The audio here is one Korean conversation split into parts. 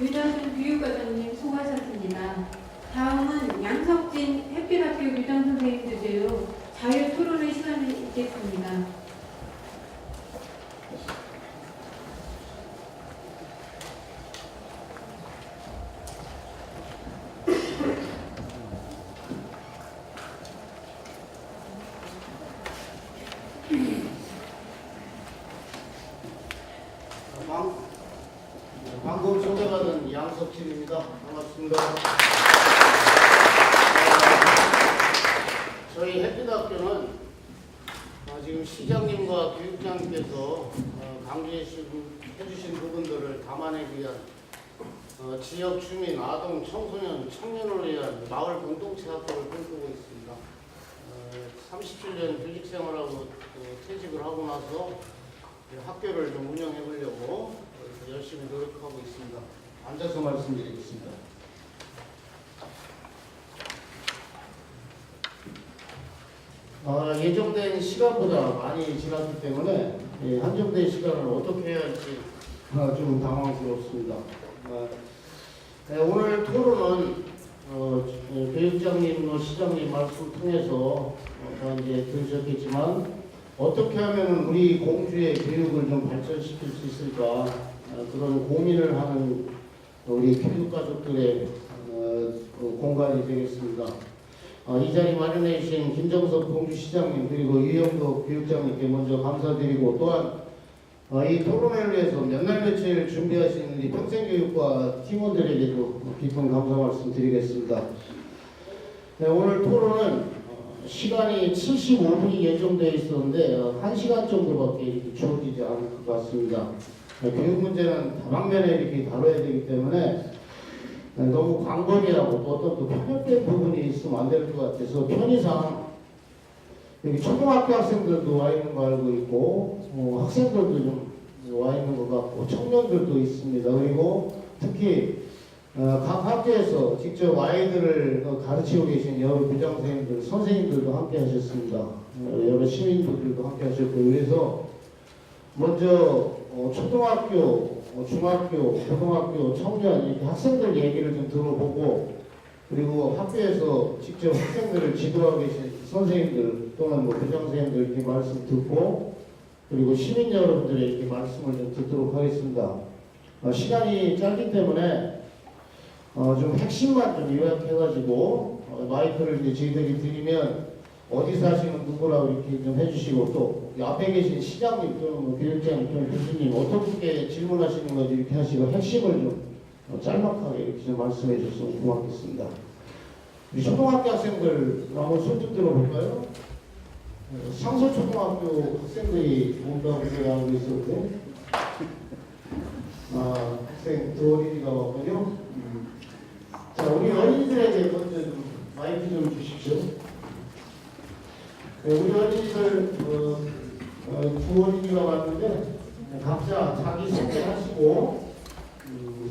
유정순 교육과장님 수고하셨습니다. 다음은 양석진 햇빛학교 유정 선생님 주제로 자유 토론의 시간을 있겠습니다. 방금 소개받은 양석진입니다. 반갑습니다. 저희 햇빛학교는 지금 시장님과 교육장님께서 강조해 주신 부분들을 담아내기 위한 지역 주민, 아동, 청소년, 청년을 위한 마을 공동체 학교를 꿈꾸고 있습니다. 37년 교직생활하고 퇴직을 하고 나서 학교를 좀 운영해 보려고 열심히 노력하고 있습니다. 앉아서 말씀드리겠습니다. 예정된 시간보다 많이 지났기 때문에 한정된 시간을 어떻게 해야 할지 좀 당황스럽습니다. 오늘 토론은 교육장님, 시장님 말씀 통해서 이제 들으셨겠지만 어떻게 하면 우리 공주의 교육을 좀 발전시킬 수 있을까 그런 고민을 하는 우리 교육가족들의 공간이 되겠습니다. 이 자리 마련해 주신 김정석 공주시장님 그리고 유영도 교육장님께 먼저 감사드리고 또한 이 토론회를 위해서 몇 날 며칠 준비하신 우리 평생교육과 팀원들에게도 깊은 감사 말씀 드리겠습니다. 네, 오늘 토론은 시간이 75분이 예정되어 있었는데 1시간 정도밖에 이렇게 주어지지 않을 것 같습니다. 교육 문제는 다방면에 이렇게 다뤄야 되기 때문에 너무 광범위하고 또 어떤 또 편협된 부분이 있으면 안 될 것 같아서 편의상 여기 초등학교 학생들도 와 있는 거 알고 있고 학생들도 좀 와 있는 것 같고 청년들도 있습니다. 그리고 특히 각 학교에서 직접 아이들을 가르치고 계신 여러 부장선생님들, 선생님들도 함께 하셨습니다. 여러 시민분들도 함께 하셨고 그래서 먼저 초등학교, 중학교, 고등학교, 청년 이렇게 학생들 얘기를 좀 들어보고 그리고 학교에서 직접 학생들을 지도하고 계신 선생님들 또는 부장선생님들 이렇게 말씀 듣고 그리고 시민 여러분들의 이렇게 말씀을 좀 듣도록 하겠습니다. 시간이 짧기 때문에 좀 핵심만 좀 요약해가지고 마이크를 이제 저희들이 드리면 어디 사시는 누구라고 이렇게 좀 해주시고 또 앞에 계신 시장님 또는 교육장님 또는 교수님 어떻게 질문하시는 건지 이렇게 하시고 핵심을 좀 짤막하게 이렇게 좀 말씀해 주셨으면 고맙겠습니다. 우리 초등학교 학생들 한번 손 좀 들어볼까요? 상서초등학교 학생들이 온다고 제가 알고 있었는데 학생 두 어린이가 왔군요. 자, 우리 어린이들에게 먼저 좀 마이크 좀 주십시오. 우리 어린이들 두 어린이가 왔는데 각자 자기 소개하시고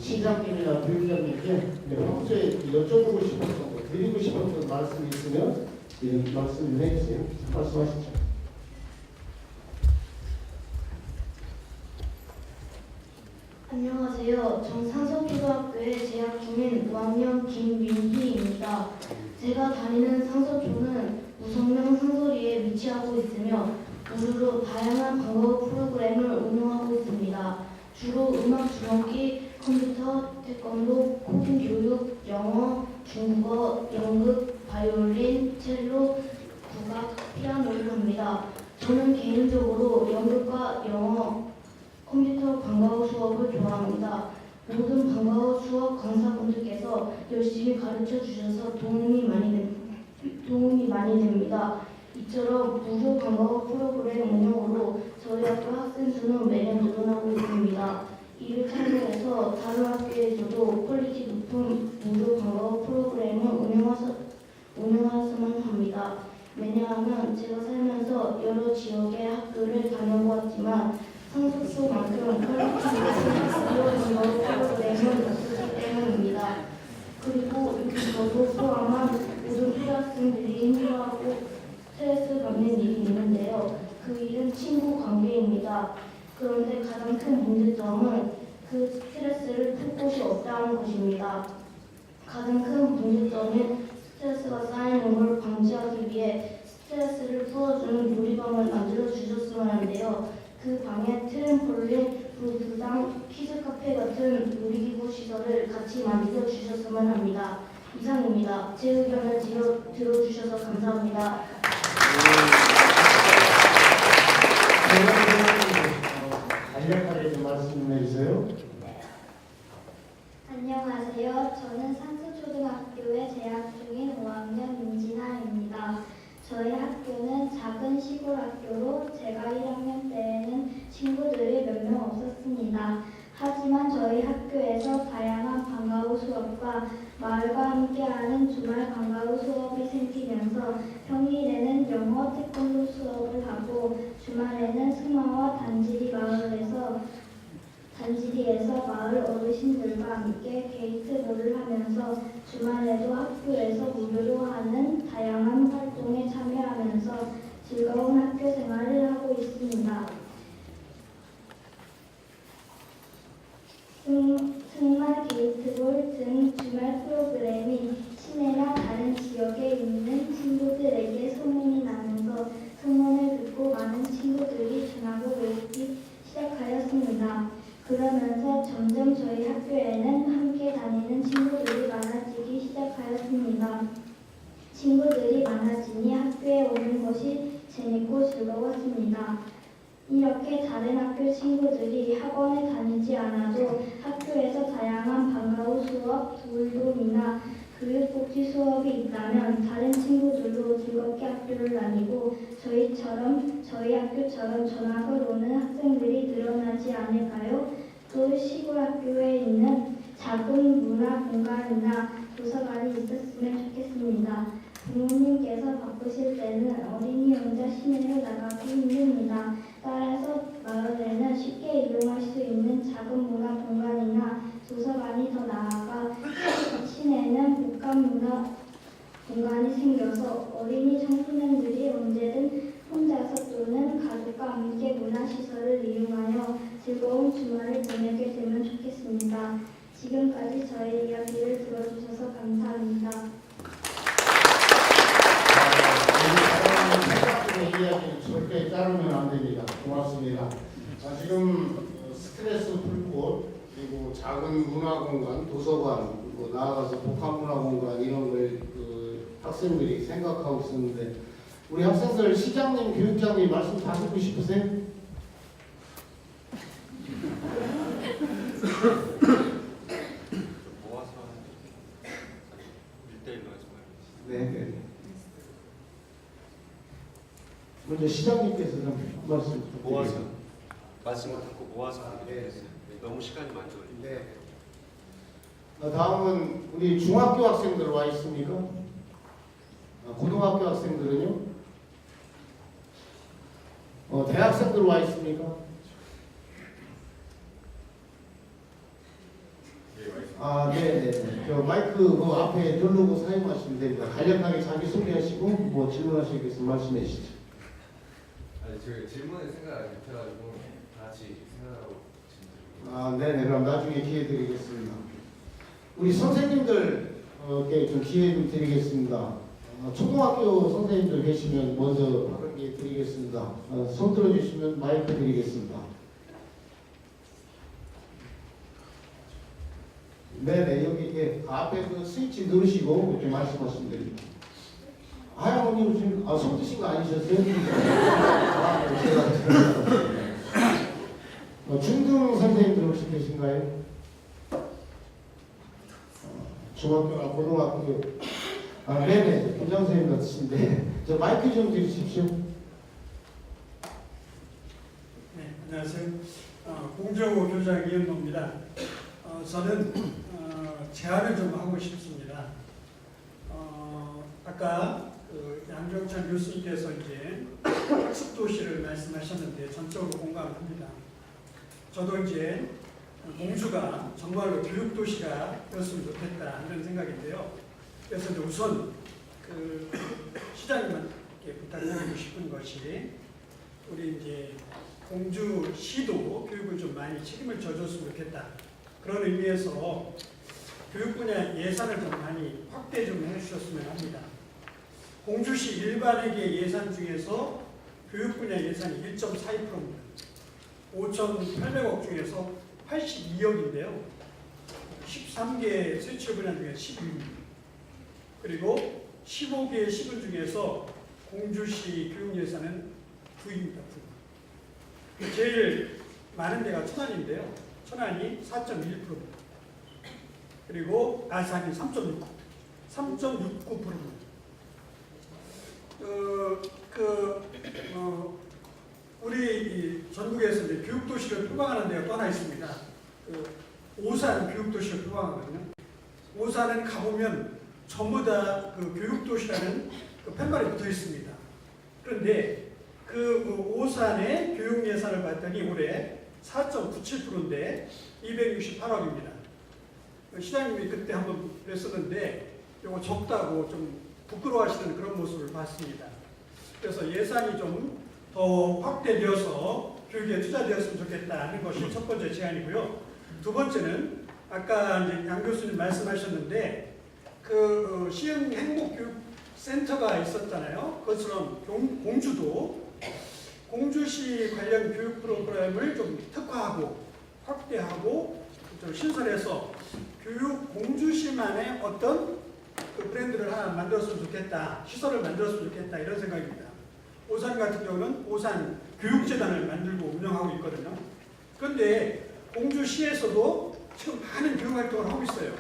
시장님이나 교육장님께 평소에 여쭤보고 싶었던 거, 드리고 싶었던 말씀이 있으면 이런 말씀을 해주세요. 말씀하시죠. 안녕하세요. 전 상서초등학교에 재학 중인 5학년 김민희입니다. 제가 다니는 상서초는 우성명 상서리에 위치하고 있으며 무료로 다양한 방과후 프로그램을 운영하고 있습니다. 주로 음악 줄넘기, 컴퓨터, 태권도, 코딩 교육, 영어, 중국어, 연극, 바이올린, 첼로, 국악, 피아노를 합니다. 저는 개인적으로 연극과 영어, 컴퓨터 방과후 수업을 좋아합니다. 모든 방과후 수업 강사분들께서 열심히 가르쳐 주셔서 도움이 많이 됩니다. 이처럼 무료 방과후 프로그램 운영으로 저희 학교 학생 수는 매년 늘어나고 있습니다. 이를 참고해서 다른 학교에서도 퀄리티 높은 무료 방과후 프로그램을 운영하였으면 합니다. 왜냐하면 제가 살면서 여러 지역의 학교를 다녀보았지만 상속소만큼 퀄리티 높은 무료 방과후 프로그램은 없기 때문입니다. 그리고 이렇게 저도 포함한 모든 초등학생들이 힘들어하고 스트레스 받는 일이 있는데요. 그 일은 친구 관계입니다. 그런데 가장 큰 문제점은 그 스트레스를 풀 곳이 없다는 것입니다. 가장 큰 문제점인 스트레스가 쌓이는 걸 방지하기 위해 스트레스를 풀어주는 놀이방을 만들어 주셨으면 하는데요. 그 방에 트램폴린, 불당, 키즈 카페 같은 놀이기구 시설을 같이 만들어 주셨으면 합니다. 이상입니다. 제 의견을 들어주셔서 감사합니다. 간략하게 좀 말씀해 주세요. 안녕하세요. 저는 상수초등학교에 재학 중인 5학년 민진아입니다. 저희 학교는 작은 시골 학교로 제가 1학년 때에는 친구들이 몇 명 없었습니다. 하지만 저희 학교에서 다양한 방과 후 수업과 마을과 함께하는 주말 방과 후 수업이 생기면서 평일에는 영어, 태권도 수업을 하고 주말에는 승마와 단지리에서 마을 어르신들과 함께 게이트볼을 하면서 주말에도 학교에서 무료로 하는 다양한 활동에 참여하면서 즐거운 학교 생활을 하고 있습니다. 승마, 게이트볼 등 주말 프로그램이 시내나 다른 지역에 있는 친구들에게 소문이 나면서 소문을 듣고 많은 친구들이 전학을 오기 시작하였습니다. 그러면서 점점 저희 학교에는 함께 다니는 친구들이 많아지기 시작하였습니다. 친구들이 많아지니 학교에 오는 것이 재밌고 즐거웠습니다. 이렇게 다른 학교 친구들이 학원에 다니지 않아도 학교에서 다양한 방과 후 수업, 돌봄이나 교육복지 수업이 있다면 다른 친구들도 즐겁게 학교를 다니고 저희 학교처럼 전학을 오는 학생들이 늘어나지 않을까요? 또 시골 학교에 있는 작은 문화 공간이나 도서관이 있었으면 좋겠습니다. 부모님께서 바쁘실 때는 어린이 혼자 시내를 나가기 힘듭니다. 따라서 마을에는 쉽게 이용할 수 있는 작은 문화 공간이나 도서관이 더 나아가 시내는 복합 문화 공간이 생겨서 어린이 청소년들이 언제든 혼자서 또는 가족과 함께 문화시설을 이용하여 즐거운 주말을 보내게 되면 좋겠습니다. 지금까지 저의 이야기를 들어주셔서 감사합니다. 이야기는 절대 자르면 안 됩니다. 고맙습니다. 자, 지금 스트레스 풀 곳, 그리고 작은 문화 공간, 도서관, 그리고 나아가서 복합 문화 공간 이런 걸 학생들이 생각하고 있었는데 우리 학생들 시장님, 교육장님 말씀 다 듣고 싶으세요? 모아서 1대1로 해서 네. 먼저 시장님께서 좀 말씀 부탁드립니다. 모아서 말씀을 듣고 모아서 하게 됐어요. 너무 시간이 많이 걸리네. 네. 다음은 우리 중학교 학생들 와 있습니까? 고등학교 학생들은요? 대학생들 와 있습니까? 네. 저 마이크 그 앞에 누르고 사용하시면 됩니다. 간략하게 자기 소개하시고 뭐 질문하실 게 있으면 말씀해 주시죠. 아니 저희 질문을 생각 못해가지고 다 같이 생각하고 질문. 네네. 그럼 나중에 기회 드리겠습니다. 우리 선생님들께 좀 기회 좀 드리겠습니다. 초등학교 선생님들 계시면 먼저 발언기 드리겠습니다. 손 들어주시면 마이크 드리겠습니다. 네네. 여기 앞에 그 스위치 누르시고 이렇게 말씀하시면 됩니다. 하양원님 지금 손 드신 거 아니셨어요? 중등 선생님들 혹시 계신가요? 중학교나 고등학교. 네네. 교장 선생님 같으신데 저 마이크 좀 드리십시오. 네, 안녕하세요. 공정호 교장 이현모입니다. 저는 제안을 좀 하고 싶습니다. 아까 양정찬 교수님께서 이제 학습 도시를 말씀하셨는데 전적으로 공감합니다. 저도 이제 공주가 정말로 교육 도시가 되었으면 좋겠다 이런 생각인데요. 그래서 이제 우선 시장님한테 부탁드리고 싶은 것이 우리 이제 공주시도 교육을 좀 많이 책임을 져줬으면 좋겠다. 그런 의미에서 교육 분야 예산을 좀 많이 확대 좀 해주셨으면 합니다. 공주시 일반회계 예산 중에서 교육 분야 예산이 1.42%입니다. 5,800억 중에서 82억인데요. 13개 세출 분야 중에 11위. 그리고 15개의 시군 중에서 공주시 교육 예산은 9위입니다. 9위. 제일 많은 데가 천안인데요. 천안이 4.1%입니다. 그리고 아산이 3.69%입니다. 우리 전국에서 이제 교육도시를 표방하는 데가 또 하나 있습니다. 오산 교육도시를 표방하거든요. 오산은 가보면 전부 다 그 교육도시라는 그 팻말이 붙어 있습니다. 그런데 그 오산의 교육 예산을 봤더니 올해 4.97%인데 268억입니다. 시장님이 그때 한번 그랬었는데 이거 적다고 좀 부끄러워하시는 그런 모습을 봤습니다. 그래서 예산이 좀 더 확대되어서 교육에 투자되었으면 좋겠다는 것이 첫 번째 제안이고요. 두 번째는 아까 이제 양 교수님 말씀하셨는데 그 시흥 행복교육센터가 있었잖아요. 그것처럼 공주도 공주시 관련 교육 프로그램을 좀 특화하고 확대하고 좀 신설해서 교육 공주시만의 어떤 그 브랜드를 하나 만들었으면 좋겠다, 시설을 만들었으면 좋겠다 이런 생각입니다. 오산 같은 경우는 오산 교육재단을 만들고 운영하고 있거든요. 그런데 공주시에서도 지금 많은 교육 활동을 하고 있어요.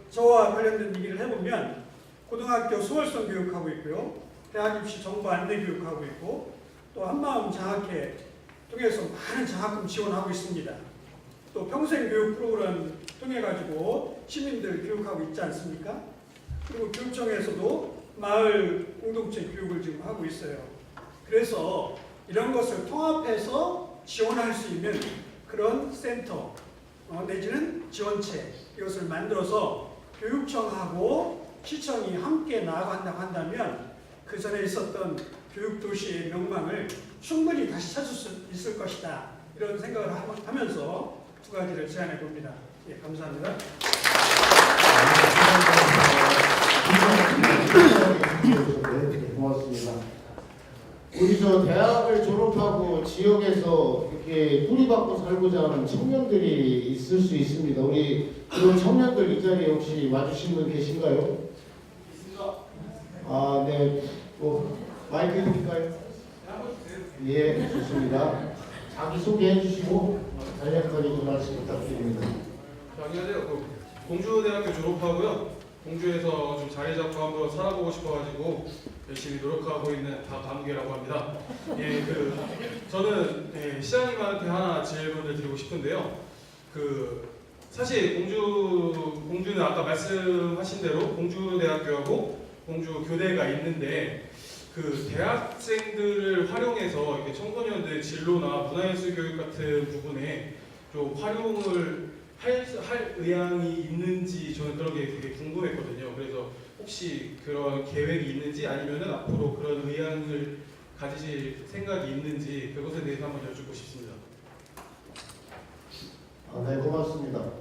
저와 관련된 얘기를 해보면 고등학교 수월성 교육하고 있고요, 대학 입시 정보 안내 교육하고 있고, 또 한마음 장학회 통해서 많은 장학금 지원하고 있습니다. 또 평생 교육 프로그램 통해 가지고 시민들 교육하고 있지 않습니까? 그리고 교육청에서도 마을 공동체 교육을 지금 하고 있어요. 그래서 이런 것을 통합해서 지원할 수 있는 그런 센터 내지는 지원체 이것을 만들어서 교육청하고 시청이 함께 나아간다고 한다면 그 전에 있었던 교육도시의 명망을 충분히 다시 찾을 수 있을 것이다. 이런 생각을 하면서 두 가지를 제안해 봅니다. 예, 감사합니다. 네, 고맙습니다. 우리 저 대학을 졸업하고 지역에서 이렇게 뿌리박고 살고자 하는 청년들이 있을 수 있습니다. 우리 그런 청년들 이 자리에 혹시 와주신 분 계신가요? 있습니다. 아, 네. 마이크 드릴까요? 예, 좋습니다. 자기 소개해 주시고 간략하게 좀 말씀 부탁드립니다. 안녕하세요. 공주대학교 졸업하고요. 공주에서 좀 자리 잡고 한번 살아보고 싶어가지고 열심히 노력하고 있는 다감계라고 합니다. 저는 시장님한테 하나 질문을 드리고 싶은데요. 사실 공주는 아까 말씀하신 대로 공주대학교하고 공주교대가 있는데 대학생들을 활용해서 이렇게 청소년들 진로나 문화예술 교육 같은 부분에 좀 활용을 할 의향이 있는지 저는 그런 게 되게 궁금했거든요. 그래서 혹시 그런 계획이 있는지 아니면은 앞으로 그런 의향을 가지실 생각이 있는지 그것에 대해서 한번 여쭙고 싶습니다. 네, 고맙습니다.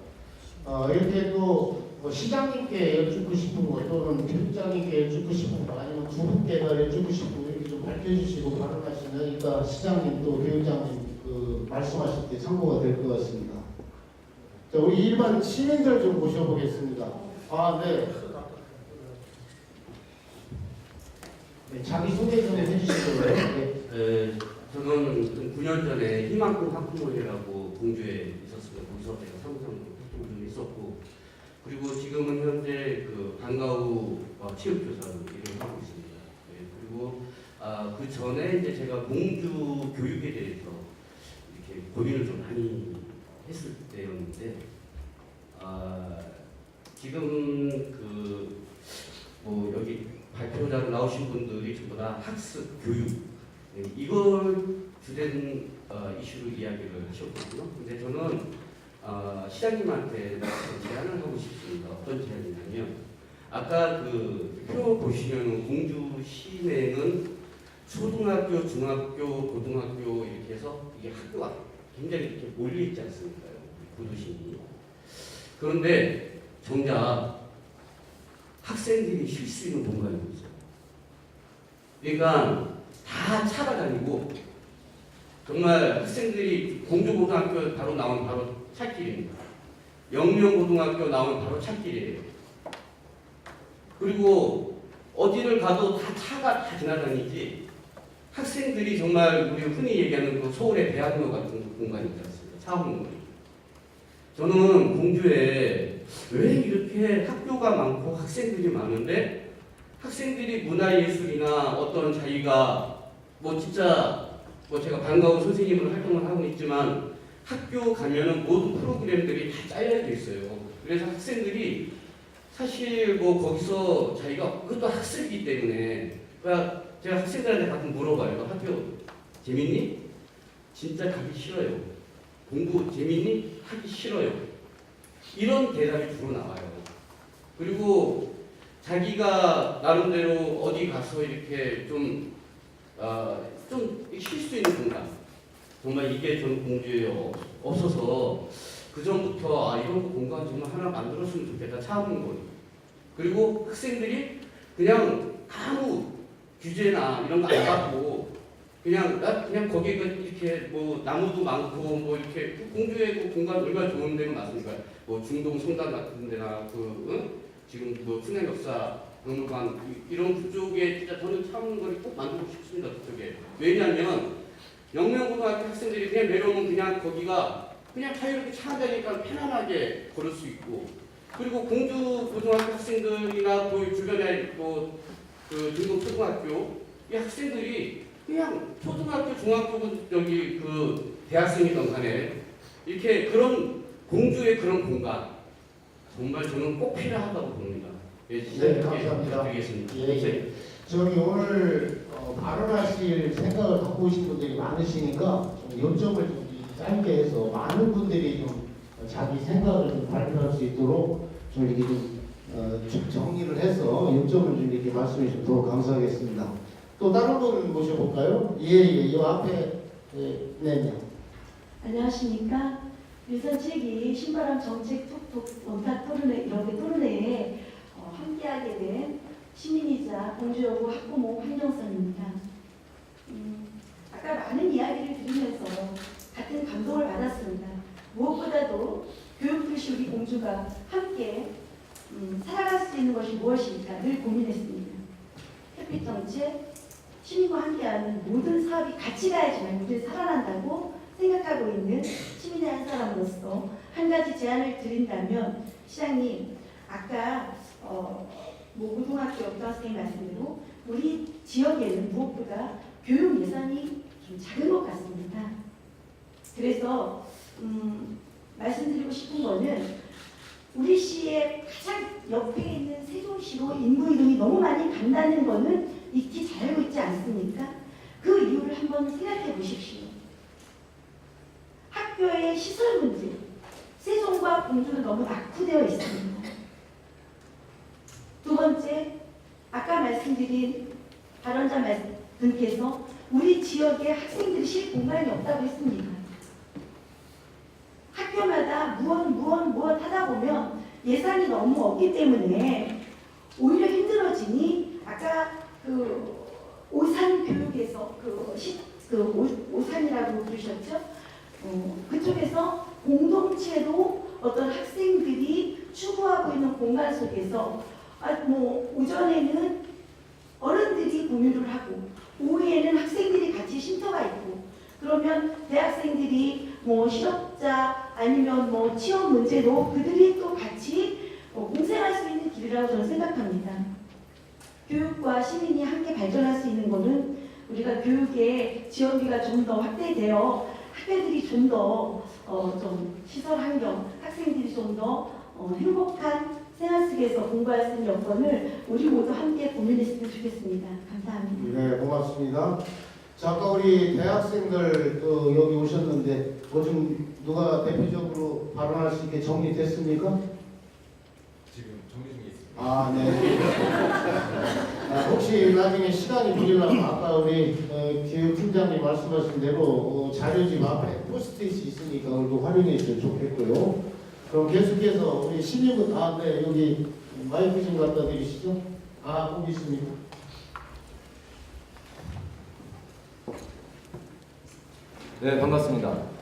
이렇게 또 시장님께 여쭙고 싶은 거 또는 교육장님께 여쭙고 싶은 거 아니면 두 분께서 여쭙고 싶은 거 이렇게 좀 발표해주시고 발언하시면 이따 시장님 또 교육장님 말씀하실 때 참고가 될 것 같습니다. 자, 우리 일반 시민들 좀 모셔보겠습니다. 네. 네, 자기 소개 좀 해주시고요. 네. 저는 9년 전에 희망금 학부모회라고 공주에 있었습니다. 거기서 제가 상상 활동을 좀 했었고, 그리고 지금은 현재 방과후 체육교사로 일을 하고 있습니다. 네, 그리고 그 전에 이제 제가 공주 교육에 대해서 이렇게 고민을 좀 많이 했을 때였는데, 지금 여기 발표자로 나오신 분들이 전부 다 학습, 교육, 네, 이걸 주된 이슈로 이야기를 하셨거든요. 근데 저는 시장님한테 제안을 하고 싶습니다. 어떤 제안이냐면, 아까 표 보시면 공주 시내는 초등학교, 중학교, 고등학교 이렇게 해서 이게 학교가 굉장히 이렇게 몰려 있지 않습니까? 고도심이. 그런데 정작 학생들이 쉴 수 있는 공간이 없어요. 그러니까 다 차가 다니고 정말 학생들이 공주고등학교 바로 나오면 바로 찻길입니다. 영명고등학교 나오면 바로 찻길이에요. 그리고 어디를 가도 다 차가 다 지나다니지 학생들이 정말 우리 흔히 얘기하는 그 서울의 대학로 같은 공간이 있지 않습니까? 차원공간이. 저는 공주에 왜 이렇게 학교가 많고 학생들이 많은데 학생들이 문화예술이나 어떤 자기가 뭐 진짜 뭐 제가 반가운 선생님으로 활동을 하고 있지만 학교 가면은 모든 프로그램들이 다 짜여져 있어요. 그래서 학생들이 사실 뭐 거기서 자기가 그것도 학생이기 때문에 그러니까 제가 학생들한테 가끔 물어봐요. 너 학교 재밌니? 진짜 가기 싫어요. 공부 재밌니? 하기 싫어요. 이런 대답이 주로 나와요. 그리고 자기가 나름대로 어디 가서 이렇게 좀 쉴 수 있는 공간. 정말 이게 저는 공주에 없어서 그 전부터 이런 공간 정말 하나 만들었으면 좋겠다 참은 거예요. 그리고 학생들이 그냥 아무 규제나 이런 거 안 받고 그냥 거기 이렇게 뭐 나무도 많고 뭐 이렇게 공주의 그 공간 얼마나 좋은 데는 맞습니까? 뭐 중동 성당 같은 데나 지금 뭐 춘향역사 박물관 이런 그쪽에 진짜 저는 참은 거를 꼭 만들고 싶습니다. 그쪽에. 왜냐하면 영명고등학교 학생들이 그냥 내려오면 그냥 거기가 그냥 자유롭게 차 한다니까 편안하게 걸을 수 있고 그리고 공주고등학교 학생들이나 그 주변에 그 중국 초등학교 이 학생들이 그냥 초등학교, 중학교 여기 그 대학생이던 간에 이렇게 그런 공주의 그런 공간 정말 저는 꼭 필요하다고 봅니다. 네, 감사합니다. 드리겠습니다. 예. 저기 오늘 발언하실 생각을 갖고 오신 분들이 많으시니까 좀 요점을 좀 짧게 해서 많은 분들이 좀 자기 생각을 좀 발표할 수 있도록 좀 이렇게 좀 정리를 해서 요점을 좀 이렇게 말씀해 주도록 감사하겠습니다. 또 다른 분 모셔볼까요? 이 앞에 네. 안녕하십니까. 유선책이 신바람 정책 톡톡 원탁 토론회 이렇게 토론회에 함께하게 된 시민이자 공주여고 학부모 황정선입니다. 아까 많은 이야기를 들으면서 같은 감동을 받았습니다. 무엇보다도 교육도시 우리 공주가 함께 살아갈 수 있는 것이 무엇일까 늘 고민했습니다. 햇빛 정책, 시민과 함께하는 모든 사업이 같이 가야지만 우리는 살아난다고 생각하고 있는 시민의 한 사람으로서 한 가지 제안을 드린다면 시장님 아까 고등학교 교학생 말씀대로 우리 지역에는 무엇보다 교육 예산이 좀 작은 것 같습니다. 그래서 말씀드리고 싶은 거는 우리 시의 가장 옆에 있는 세종시로 인구 이동이 너무 많이 간다는 거는 익히 잘 알고 있지 않습니까? 그 이유를 한번 생각해 보십시오. 학교의 시설 문제, 세종과 공주는 너무 낙후되어 있습니다. 두 번째, 아까 말씀드린 발언자 분께서 우리 지역에 학생들이 쉴 공간이 없다고 했습니다. 학교마다 무엇 하다 보면 예산이 너무 없기 때문에 오히려 힘들어지니 아까 그 오산 교육에서 오산이라고 부르셨죠? 그쪽에서 공동체로 어떤 학생들이 추구하고 있는 공간 속에서 오전에는 어른들이 공유를 하고 오후에는 학생들이 같이 쉼터가 있고 그러면 대학생들이 실업자 아니면 취업 문제로 그들이 또 같이 공생할 수 있는 길이라고 저는 생각합니다. 교육과 시민이 함께 발전할 수 있는 것은 우리가 교육의 지원비가 좀 더 확대되어 학교들이 좀 더 시설 환경, 학생들이 좀 더 행복한 생활 속에서 공부할 수 있는 여건을 우리 모두 함께 고민했으면 좋겠습니다. 감사합니다. 네, 고맙습니다. 자, 아까 우리 대학생들 또 여기 오셨는데 좀 누가 대표적으로 발언할 수 있게 정리됐습니까? 지금 정리 중에 있습니다. 아, 네. 혹시 나중에 시간이 걸리려면 아까 우리 교육팀장님 말씀하신 대로 자료집 앞에 포스트잇이 있으니까 그걸 활용해 주시면 좋겠고요. 그럼 계속해서 우리 신입은 네, 여기 마이크 좀 갖다 드리시죠. 거기 있습니다. 네, 반갑습니다.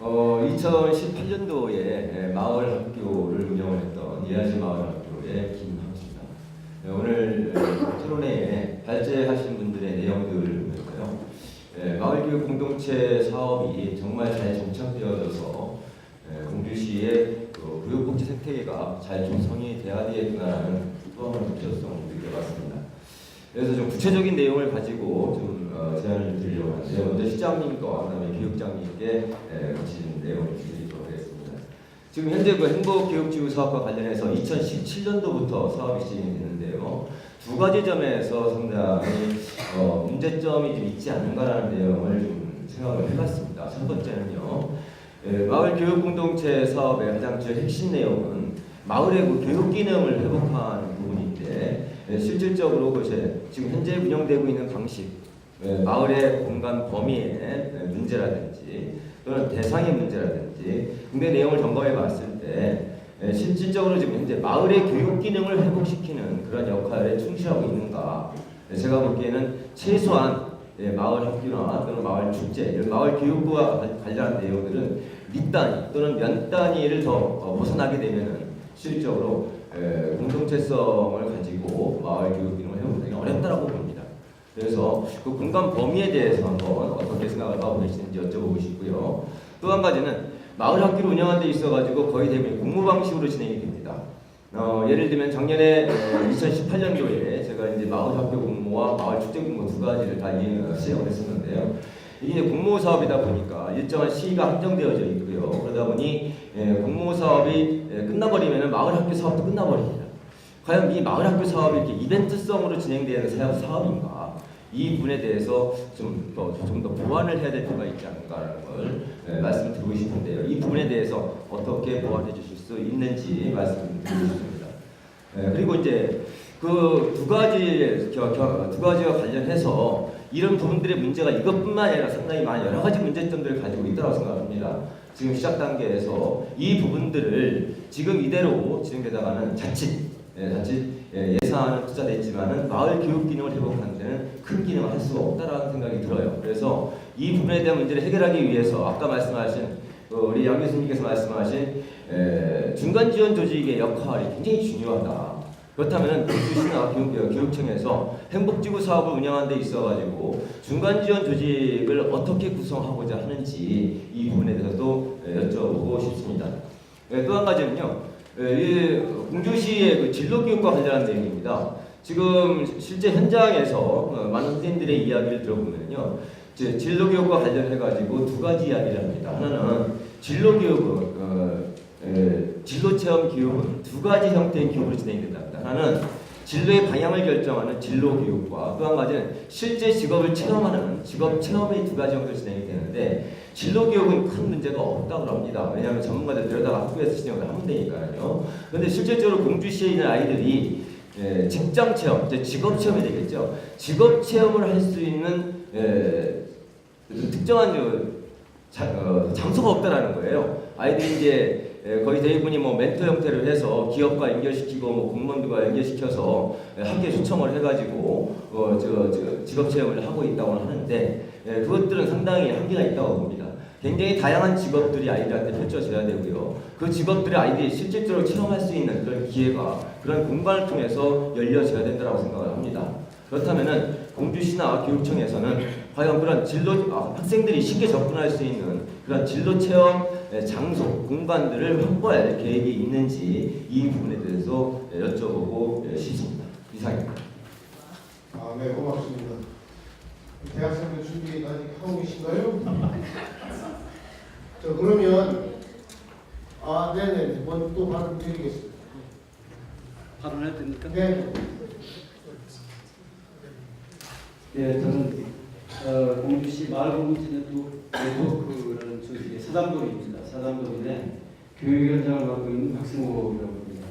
2018년도에 마을 학교를 운영했던 예아지 마을 학교의 김학수입니다. 오늘 토론회에 발제하신 분들의 내용들을 보면서요. 마을교육 공동체 사업이 정말 잘 정착되어져서 공주시의 교육복지 생태계가 잘 조성이 돼야 되겠구나라는 또한 목표성을 느껴봤습니다. 그래서 좀 구체적인 내용을 가지고 좀 제안을 드리려고 하는데요. 먼저 시장님과 그다음에 교육장님께 같이 내용을 드리도록 하겠습니다. 지금 현재 그 행복교육지구 사업과 관련해서 2017년도부터 사업이 진행이 되는데요. 두 가지 점에서 상당히 문제점이 좀 있지 않는가라는 내용을 좀 생각을 해봤습니다. 첫 번째는요. 마을 교육 공동체 사업의 가장 주요 핵심 내용은 마을의 그 교육 기능을 회복하는 부분인데 실질적으로 그것이 지금 현재 운영되고 있는 방식, 마을의 공간 범위의 문제라든지 또는 대상의 문제라든지 등의 내용을 점검해 봤을 때 실질적으로 지금 현재 마을의 교육 기능을 회복시키는 그런 역할에 충실하고 있는가? 제가 보기에는 최소한 마을 학교나 또는 마을 축제, 이런 마을 교육부와 관련한 내용들은 밑단위 또는 면 단위를 더 벗어나게 되면은 실질적으로 공동체성을 가지고 마을 교육 기능을 회복하기 어렵다라고 봅니다. 그래서 그 공간 범위에 대해서 한번 어떻게 생각을 하고 계시는지 여쭤보고 싶고요. 또 한 가지는 마을 학교를 운영하는 데 있어가지고 거의 대부분 공모 방식으로 진행이 됩니다. 예를 들면 작년에 2018년도에 제가 이제 마을 학교 공모와 마을 축제 공모 두 가지를 다 시행을 했었는데요. 이게 이제 공모 사업이다 보니까 일정한 시기가 한정되어져 있고요. 그러다 보니 공모 사업이 끝나버리면 마을 학교 사업도 끝나버립니다. 과연 이 마을 학교 사업이 이렇게 이벤트성으로 진행되는 사업인가? 이 부분에 대해서 좀 더 보완을 해야 될 필요가 있지 않을까라는 걸 말씀드리고 싶은데요. 이 부분에 대해서 어떻게 보완해 주실 수 있는지 말씀드리고 싶습니다. 그리고 이제 그 두 가지와 관련해서 이런 부분들의 문제가 이것뿐만 아니라 상당히 많은 여러 가지 문제점들을 가지고 있다고 생각합니다. 지금 시작 단계에서 이 부분들을 지금 이대로 진행되다가는 자칫 예산은 투자됐지만은 마을 교육 기능을 회복하는 데는 큰 기능을 할 수가 없다라는 생각이 들어요. 그래서 이 부분에 대한 문제를 해결하기 위해서 아까 말씀하신 우리 양 교수님께서 말씀하신 중간 지원 조직의 역할이 굉장히 중요하다. 그렇다면 공주시나 교육청에서 행복지구 사업을 운영하는 데 있어가지고 중간 지원 조직을 어떻게 구성하고자 하는지 이 부분에 대해서도 여쭤보고 싶습니다. 또 한 가지는요. 공주시의 그 진로교육과 관련한 내용입니다. 지금 실제 현장에서 많은 선생님들의 이야기를 들어보면요. 진로교육과 관련해가지고 두 가지 이야기를 합니다. 하나는 진로교육은 진로체험 교육은 두 가지 형태의 교육으로 진행된답니다. 하나는 진로의 방향을 결정하는 진로교육과 또 한 가지는 실제 직업을 체험하는 직업체험의 두 가지 형태로 진행이 되는데 진로교육은 큰 문제가 없다고 합니다. 왜냐하면 전문가들 데려다가 학교에서 진행을 하면 되니까요. 그런데 실질적으로 공주시에 있는 아이들이 직장체험, 직업체험이 되겠죠. 직업체험을 할 수 있는 특정한 장소가 없다라는 거예요. 아이들이 이제 거의 대부분이 뭐 멘토 형태로 해서 기업과 연결시키고 뭐 공무원들과 연결시켜서 학교에 초청을 해가지고 직업 체험을 하고 있다고 하는데 그것들은 상당히 한계가 있다고 봅니다. 굉장히 다양한 직업들이 아이들한테 펼쳐져야 되고요. 그 직업들이 아이들이 실질적으로 체험할 수 있는 그런 기회가 그런 공간을 통해서 열려져야 된다고 생각을 합니다. 그렇다면은 공주시나 교육청에서는 과연 그런 학생들이 쉽게 접근할 수 있는 그런 진로 체험 장소, 공간들을 확보할 계획이 있는지 이 부분에 대해서 여쭤보고 싶습니다. 이상입니다. 네, 고맙습니다. 대학생들 준비 아직 하고 계신가요? 그러면 네네, 먼저 또 발언 드리겠습니다. 발언해도 됩니까? 네. 네, 저는 공주시 마을공동체 네트워크라는 조직의 사단법입니다. 사단법인의 교육 현장을 맡고 있는 박승호라고 합니다.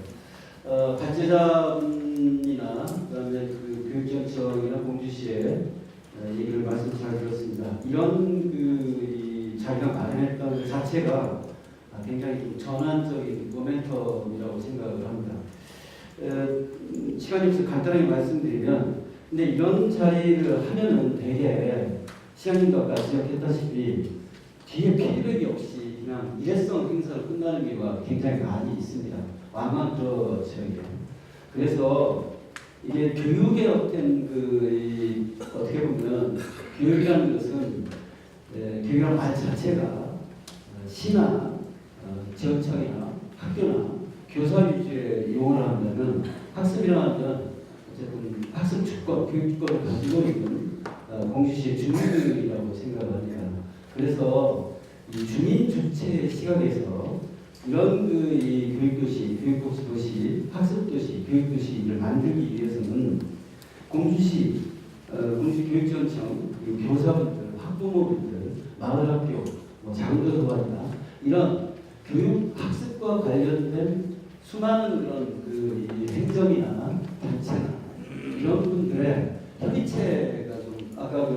발제자분이나 그다음에 그 교육청이나 공주시의 얘기를 말씀 잘 들었습니다. 이런 이 자리가 마련했던 그 자체가 굉장히 좀 전환적인 모멘텀이라고 생각을 합니다. 시간이 없어서 간단하게 말씀드리면, 근데 이런 자리를 하면은 되게 시장님도 아까 지적했다시피 뒤에 피드백이 없이 그냥 일회성 행사로 끝나는 경우가 굉장히 많이 있습니다. 완만저처럼. 그래서 이게 교육의 어떤 어떻게 보면 교육이라는 것은 교육이라는 말 자체가 시나 지역청이나 학교나 교사 위주의 용어를 한다면 학습이라는 건 어쨌든 학습 주권, 교육 주권을 가지고 있는 공주시의 주민들이라고 생각을 합니다. 그래서 이 주민 주체의 시각에서 이런 이 교육도시, 교육복지도시, 학습도시, 교육도시를 만들기 위해서는 공주시, 공주교육지원청, 교사분들, 학부모분들, 마을학교, 장도서관이나 이런 교육 학습과 관련된 수많은 그런 이 행정이나 단체나 이런 분들의 협의체가 좀 아까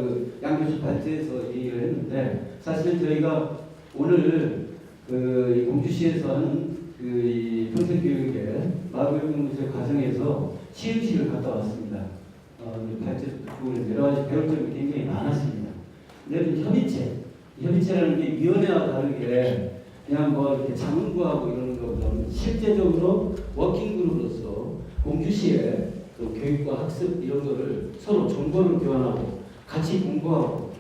양 교수 발제에서 얘기를 했는데, 사실 저희가 오늘 이 공주시에서 하는 이 평생교육의 마을교육공부제 과정에서 시흥시를 갔다 왔습니다. 발제 부분에 여러 가지 배울 점이 굉장히 많았습니다. 근데 협의체라는 게 위원회와 다르게 그냥 이렇게 자문구하고 이러는 것보다는 실제적으로 워킹그룹으로서 공주시의 교육과 학습 이런 거를 서로 정보를 교환하고 같이 공부하고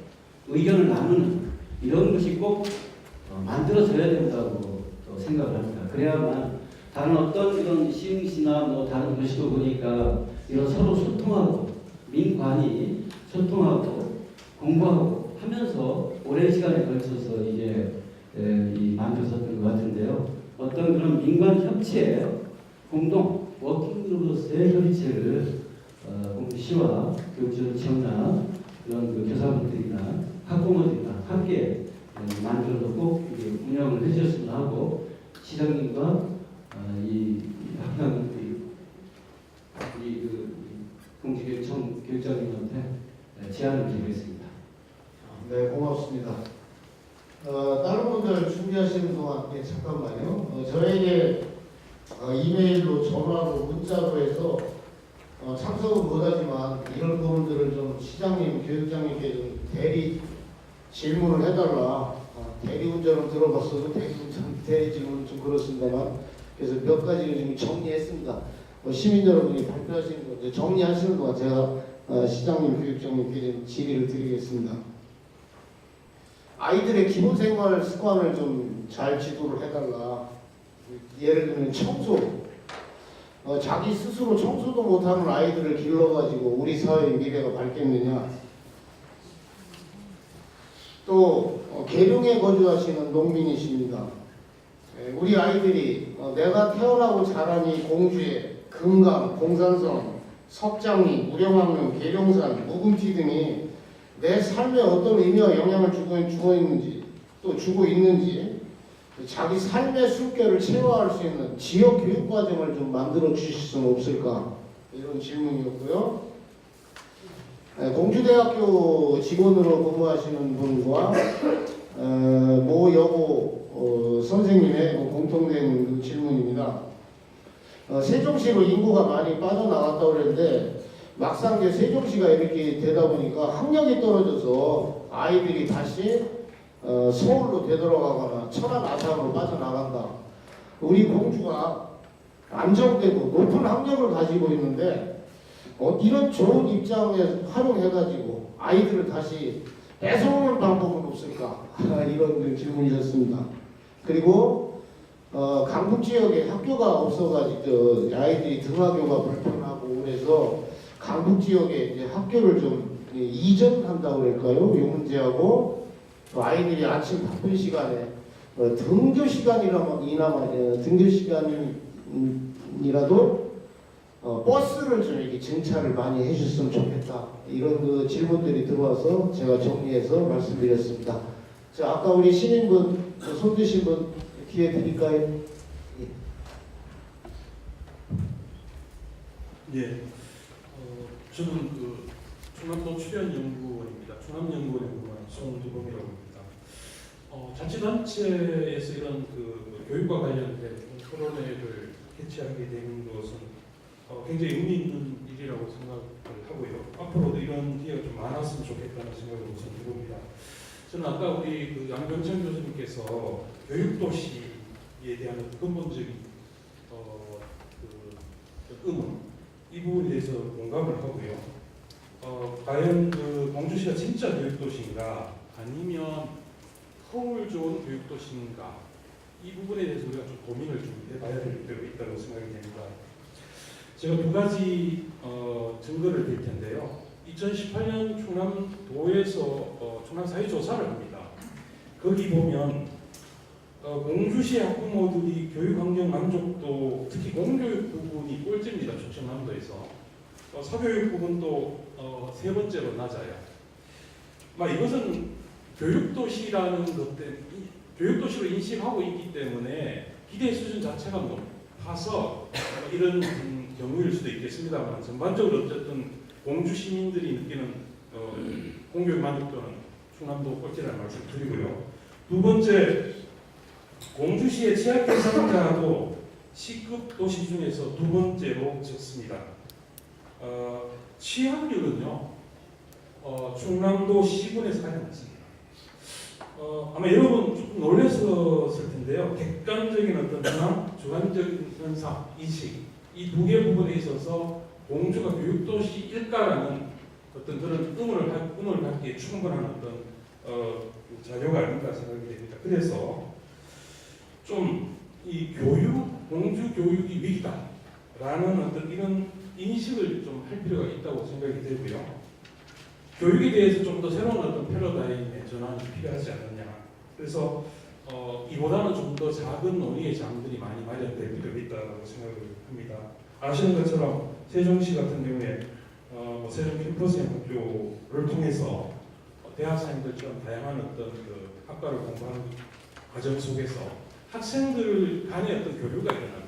의견을 나누는 이런 것이 꼭 만들어져야 된다고 생각을 합니다. 그래야만 다른 어떤 이런 시흥시나 다른 도시도 보니까 이런 서로 소통하고 민관이 소통하고 공부하고 하면서 오랜 시간에 걸쳐서 이제 만들어졌던 것 같은데요. 어떤 그런 민관 협치의 공동 워킹그룹으로서의 협의체를 공주시와 교육지원청이나 이런 교사분들이나 학부모들이나 함께 만들어서 꼭 운영을 해주셨으면 하고, 시장님과 이 학당 공주교육청 교육장님한테 제안을 드리겠습니다. 네, 고맙습니다. 다른 분들 준비하시는 동안 잠깐만요. 저에게 이메일로, 전화로, 문자로 해서 참석은 못하지만 이런 부분들을 좀 시장님, 교육장님께 좀 대리 질문을 해달라. 대리운전은 들어봤어도 대리 질문은 좀 그렇습니다만, 그래서 몇 가지를 지금 정리했습니다. 시민 여러분이 발표하시는 건데 정리하시는 동안 제가 시장님, 교육장님께 좀 질의를 드리겠습니다. 아이들의 기본 생활 습관을 좀 잘 지도를 해달라. 예를 들면 청소. 자기 스스로 청소도 못하는 아이들을 길러가지고 우리 사회의 미래가 밝겠느냐. 또 계룡에 거주하시는 농민이십니다. 우리 아이들이 내가 태어나고 자란 이 공주에 금강, 공산성, 석장리, 우령왕릉, 계룡산, 묵은티 등이 내 삶에 어떤 의미와 영향을 주고 있는지, 또 주고 있는지 자기 삶의 숨결을 체화할 수 있는 지역 교육 과정을 좀 만들어 주실 수는 없을까, 이런 질문이었고요. 공주대학교 직원으로 근무하시는 분과 모 여고 선생님의 공통된 질문입니다. 세종시로 인구가 많이 빠져나갔다고 그랬는데 막상 이제 세종시가 이렇게 되다 보니까 학력이 떨어져서 아이들이 다시 서울로 되돌아가거나 천안 아산으로 빠져나간다. 우리 공주가 안정되고 높은 학력을 가지고 있는데 이런 좋은 입장에 활용해가지고 아이들을 다시 뺏어오는 방법은 없을까? 이런 질문이셨습니다. 그리고 강북 지역에 학교가 없어가지고 아이들이 등하교가 불편하고 그래서 강북 지역에 이제 학교를 좀 이전한다고 그럴까요? 이 문제하고 또 아이들이 아침 바쁜 시간에 등교 시간이라면 이나마 등교 시간이라도 버스를 좀 이렇게 증차를 많이 해줬으면 좋겠다. 이런 질문들이 들어와서 제가 정리해서 말씀드렸습니다. 자, 아까 우리 시민분 손 드신 분 기회 드릴까요? 예. 예, 저는 그 충남도 출연연구원입니다. 충남연구원에 근무하는 송두범이라고 합니다. 자치단체에서 이런 그 교육과 관련된 토론회를 개최하게 되는 것은 굉장히 의미 있는 일이라고 생각을 하고요. 앞으로도 이런 기회가 좀 많았으면 좋겠다는 생각을 우선 해봅니다. 저는 아까 우리 그 양병찬 교수님께서 교육도시에 대한 근본적인 그 의문 이 부분에 대해서 공감을 하고요. 과연 그 공주시가 진짜 교육도시인가 아니면 허울 좋은 교육도시인가 이 부분에 대해서 우리가 좀 고민을 좀 해봐야 될 필요가 있다고 생각이 됩니다. 제가 두 가지 증거를 드릴 텐데요. 2018년 충남도에서 충남사회조사를 합니다. 거기 보면 공주시 학부모들이 교육환경 만족도, 특히 공교육 부분이 꼴찌입니다. 충청남도에서. 사교육 부분도 세 번째로 낮아요. 이것은 교육도시라는 것 때문에, 교육도시로 인식하고 있기 때문에 기대 수준 자체가 높아서 이런 경우일 수도 있겠습니다만, 전반적으로 어쨌든 공주 시민들이 느끼는 공교육 만족도는 충남도 꼴찌라는 말씀 드리고요. 두 번째, 공주시의 취약 대상자도 C급 도시 중에서 두 번째로 적습니다. 취약률은요, 충남도 C군에서 가장 낮습니다. 아마 여러분 조금 놀라셨을 텐데요. 객관적인 어떤 현황, 주관적인 현상, 인식 이 두 개 부분에 있어서 공주가 교육도시일까라는 어떤 그런 의문을 갖기에 충분한 어떤 자료가 아닌가 생각이 됩니다. 그래서 좀 이 공주 교육이 위기다라는 어떤 이런 인식을 좀 할 필요가 있다고 생각이 되고요. 교육에 대해서 좀 더 새로운 어떤 패러다임의 전환이 필요하지 않느냐. 그래서 이보다는 좀 더 작은 논의의 장들이 많이 마련될 필요가 있다고 생각을 합니다. 아시는 것처럼 세종시 같은 경우에 세종 캠퍼스 학교를 통해서 대학생들처럼 다양한 어떤 그 학과를 공부하는 과정 속에서 학생들 간의 어떤 교류가 일어납니다.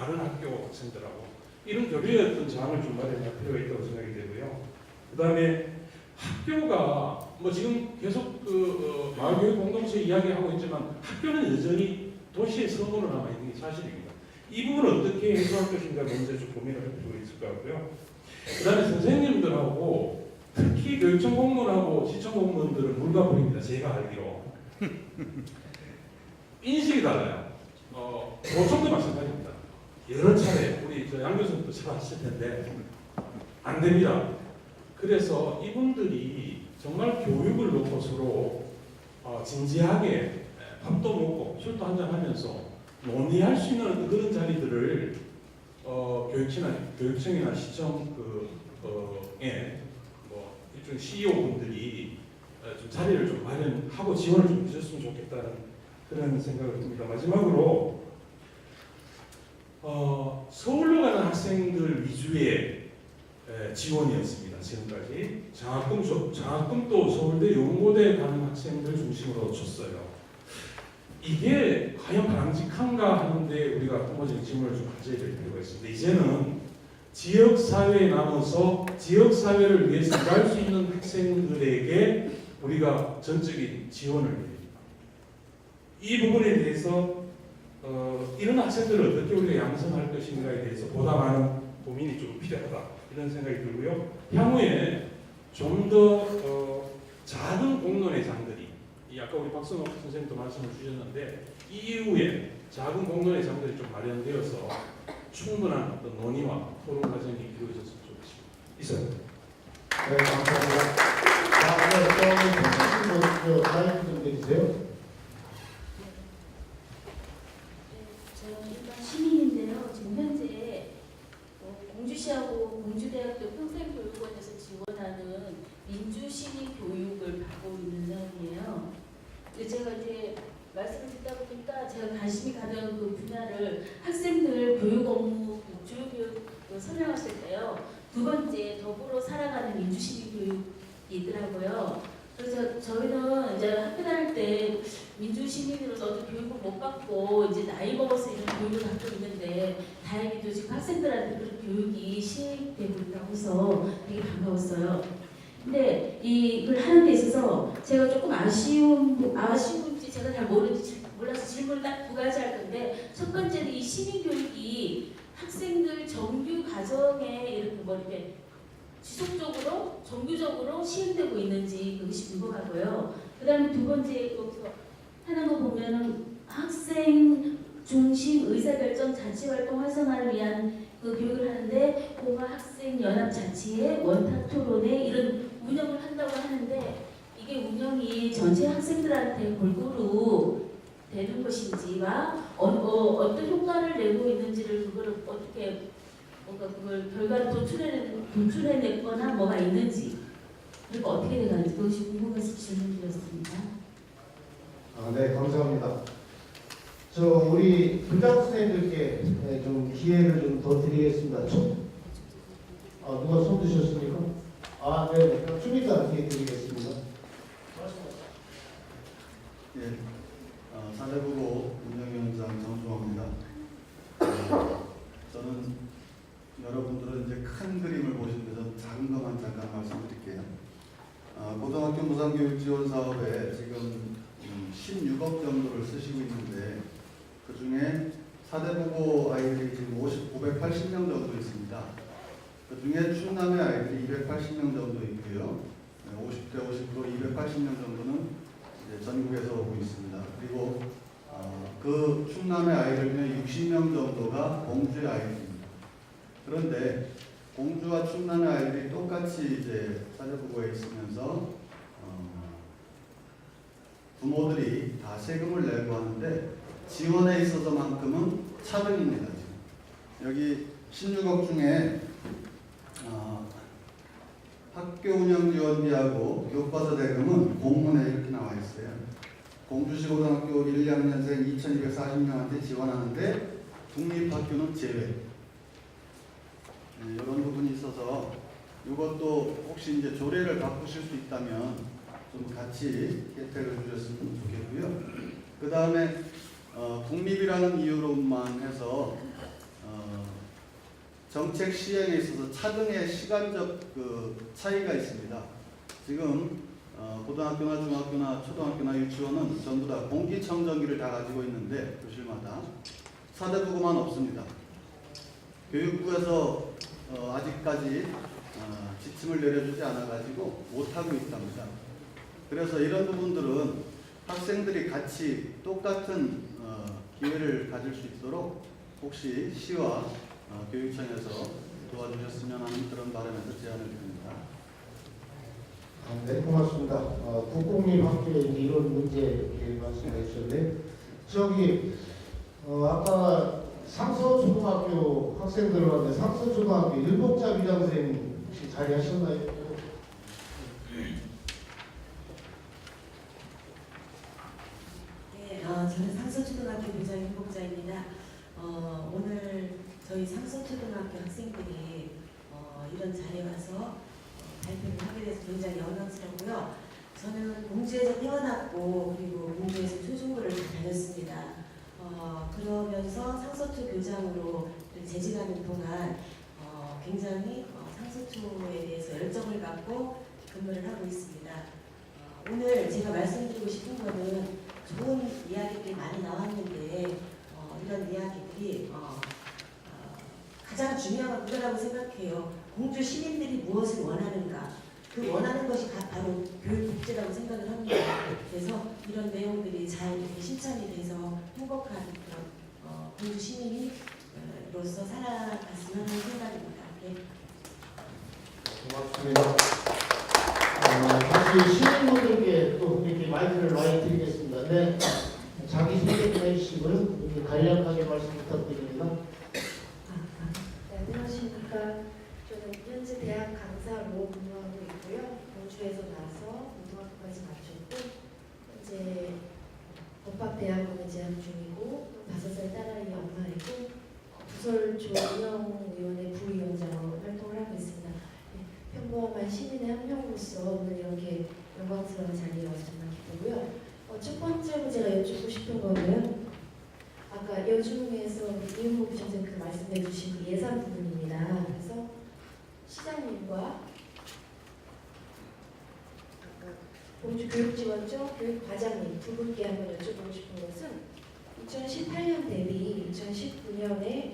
다른 학교 학생들하고 이런 교류의 어떤 장을 좀 마련할 필요가 있다고 생각이 되고요. 그 다음에 학교가 지금 계속 마을교육 공동체 이야기하고 있지만 학교는 여전히 도시의 서문으로 남아 있는 게 사실입니다. 이 부분을 어떻게 해소할 것인가 먼저 좀 고민을 할 필요가 있을 것 같고요. 그 다음에 선생님들하고 특히 교육청 공무원하고 시청 공무원들은 물가불입니다. 제가 알기로. 인식이 달라요. 도청도 마찬가지입니다. 여러 차례 우리 양 교수님도 잘 아실 텐데 안 됩니다. 그래서 이분들이 정말 교육을 놓고 서로 진지하게 밥도 먹고 술도 한잔 하면서 논의할 수 있는 그런 자리들을 교육청이나 시청 일종 CEO 분들이 좀 자리를 좀 마련하고 지원을 좀 해줬으면 좋겠다는 그런 생각을 듭니다. 마지막으로 서울로 가는 학생들 위주의 지원이었습니다. 지금까지 장학금도 서울대 용고대 가는 학생들 중심으로 줬어요. 이게 과연 바람직한가 하는데 우리가 근본적인 질문을 좀 가져야 될 필요가 있습니다. 이제는 지역사회에 남아서 지역사회를 위해서 일할 수 있는 학생들에게 우리가 전적인 지원을 드립니다. 이 부분에 대해서 이런 학생들을 어떻게 우리가 양성할 것인가에 대해서 보다 많은 고민이 좀 필요하다 이런 생각이 들고요. 향후에 좀 더 작은 공론의 장들이 아까 우리 박선옥 선생님도 말씀을 주셨는데 이후에 작은 공론의 장들이 좀 마련되어서 충분한 어떤 논의와 토론 과정이 이루어졌으면 좋겠습니다. 이상입니다. 네, 감사합니다. 다음에 사인 좀 내주세요. 저는 일반 시민인데요. 지금 현재 공주시하고 공주대학교 평생교육원에서 지원하는 민주시민 교육을 받고 있는 상황이에요. 제가 이제 말씀을 듣다 보니까 제가 관심이 가는 그 분야를 학생들 교육 업무, 주요교육 설명하실 때요. 두 번째 더불어 살아가는 민주시민 교육이 있더라고요. 그래서 저희는 이제 학교 다닐 때 민주시민으로서 교육을 못 받고 이제 나이 먹어서 이런 교육을 받고 있는데 다행히도 지금 학생들한테 그런 교육이 시행되고 있다고 해서 되게 반가웠어요. 근데 이걸 하는 데 있어서 제가 조금 아쉬운지 제가 잘 몰라서 질문을 딱 2가지 할 건데, 첫 번째는 이 시민교육이 학생들 정규 과정에 이렇게 이렇게 지속적으로 정규적으로 시행되고 있는지 그것이 궁금하고요. 그 다음에 2번째 여기서 하는 거 보면은 학생 중심 의사결정 자치활동 활성화를 위한 그 교육을 하는데 공화학생연합자치회 원탁 토론회 이런 운영을 한다고 하는데, 이게 운영이 전체 학생들한테 골고루 되는 것인지와 어떤 효과를 내고 있는지를 그거를 어떻게 뭔가 그걸 결과를 도출해냈거나 뭐가 있는지, 그리고 어떻게 돼가는지 그것이 궁금해서 질문드렸습니다. 네, 감사합니다. 우리 분장 선생님들께 좀 기회를 좀 더 드리겠습니다. 누가 손 드셨습니까? 네, 좀 이따 기회 드리겠습니다. 예, 사대부고 운영위원장 정주호입니다. 저는 여러분들은 이제 큰 그림을 보시는데 저는 작은 것만 잠깐 말씀드릴게요. 고등학교 무상교육 지원 사업에 지금 16억 정도를 쓰시고 있는데, 그 중에 사대부고 아이들이 지금 580명 정도 있습니다. 그 중에 충남의 아이들이 280명 정도 있고요. 50대 50% 280명 정도는 이제 전국에서 오고 있습니다. 그리고 그 충남의 아이들 중에 60명 정도가 공주의 아이들입니다. 그런데 공주와 충남의 아이들이 똑같이 이제 사대부고에 있으면서 부모들이 다 세금을 내고 하는데 지원에 있어서만큼은 차등입니다. 지금 여기 16억 중에 학교 운영 지원비하고 교과서 대금은 공문에 이렇게 나와 있어요. 공주시 고등학교 1, 2학년생 2,240명한테 지원하는데 국립학교는 제외. 이런 부분이 있어서 이것도 혹시 이제 조례를 바꾸실 수 있다면 좀 같이 혜택을 주셨으면 좋겠고요. 그 다음에 국립이라는 이유로만 해서 정책 시행에 있어서 차등의 시간적 그 차이가 있습니다. 지금 고등학교나 중학교나 초등학교나 유치원은 전부 다 공기청정기를 다 가지고 있는데 교실마다 사대부고만 없습니다. 교육부에서 아직까지 지침을 내려주지 않아가지고 못하고 있답니다. 그래서 이런 부분들은 학생들이 같이 똑같은 기회를 가질 수 있도록 혹시 시와 교육청에서 도와주셨으면 하는 그런 바람에서 제안을 드립니다. 네, 고맙습니다. 국공립학교에 이런 문제 말씀해 주셨는데, 아까 상서초등학교 학생들을 하는데 상서초등학교 일복자 위장선생님 혹시 자리하셨나요? 네, 저는 상서초등학교 교장 일복자입니다. 오늘 저희 상서초등학교 학생들이 이런 자리에 와서 발표를 하게 돼서 굉장히 영광스럽고요. 저는 공주에서 태어났고 그리고 공주에서 초중고를 다녔습니다. 그러면서 상서초 교장으로 재직하는 동안 굉장히 상서초에 대해서 열정을 갖고 근무를 하고 있습니다. 오늘 제가 말씀드리고 싶은 거는 좋은 이야기들이 많이 나왔는데 이런 이야기들이 가장 중요한 건 그거라고 생각해요. 공주 시민들이 무엇을 원하는가, 그 원하는 것이 바로 교육 복지라고 생각을 합니다. 그래서 이런 내용들이 잘 이렇게 실천이 돼서 행복한 그런 공주 시민으로서 살아갔으면 하는 생각입니다. 네. 고맙습니다. 다시 시민분들께 또 이렇게 마이크를 많이 드리겠습니다. 네, 자기 소개 좀 해주시고요. 이렇게 간략하게 말씀 부탁드립니다. 네, 안녕하십니까. 저는 현재 대학 강사로 근무하고 있고요. 공주에서 나와서 고등학교까지 마쳤고 현재 법학대학원에 재학 중이고 5살 딸아이 엄마이고 부설조운영위원회 부위원장으로 활동을 하고 있습니다. 평범한 시민의 한 명으로서 오늘 이렇게 영광스러운 자리에 와서 정말 기쁘고요. 첫 번째로 제가 여쭙고 싶은 거는 아까 여중에서 이은모 부총장님 말씀해 주신 그 예산 부분입니다. 그래서 시장님과 아까 공주 교육지원청 교육과장님 두 분께 한번 여쭤보고 싶은 것은 2018년 대비 2019년에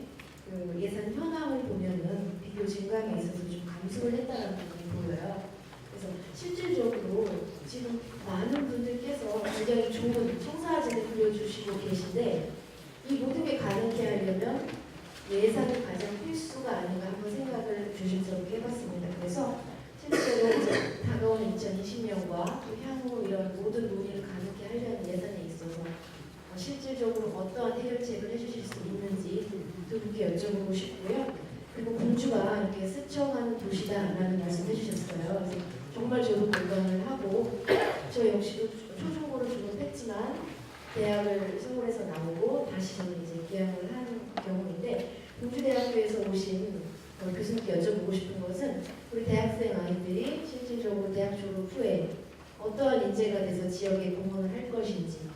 그 예산 현황을 보면은 비교 증감에 있어서 좀 감소를 했다는 부분이 보여요. 그래서 실질적으로 지금 많은 분들께서 굉장히 좋은 청사진을 그려주시고 계신데 이 모든 게 가능케 하려면 예산이 가장 필수가 아닌가 한번 생각을 조심스럽게 해봤습니다. 그래서 실제로 이제 다가오는 2020년과 또 향후 이런 모든 논의를 가능케 하려는 예산에 있어서 실질적으로 어떠한 해결책을 해주실 수 있는지 두 분께 여쭤보고 싶고요. 그리고 공주가 이렇게 스쳐가는 도시다라는 말씀 해주셨어요. 그래서 정말 저도 공감을 하고 저 역시도 초중고를 졸업했지만 대학을 서울에서 나오고 다시 저는 이제 개학을 한 경우인데 공주대학교에서 오신 교수님께 여쭤보고 싶은 것은 우리 대학생 아이들이 실질적으로 대학 졸업 후에 어떠한 인재가 돼서 지역에 공헌을 할 것인지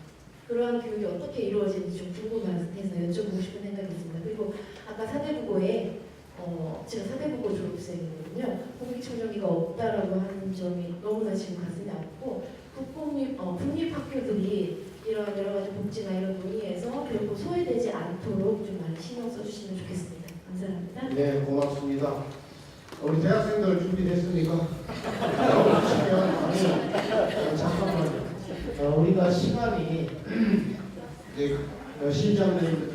그러한 교육이 어떻게 이루어지는지 좀 궁금해서 여쭤보고 싶은 생각이 있습니다. 그리고 아까 사대부고에 제가 사대부고 졸업생이거든요. 공익청정기가 없다라고 하는 점이 너무나 지금 가슴이 아프고 국립학교들이 이런 여러 가지 복지나 이런 논의에서 결코 소외되지 않도록 좀 많이 신경 써주시면 좋겠습니다. 감사합니다. 네, 고맙습니다. 우리 대학생들 준비됐습니까? 나오시면 잠깐만요. 우리가 시간이 이제 실장님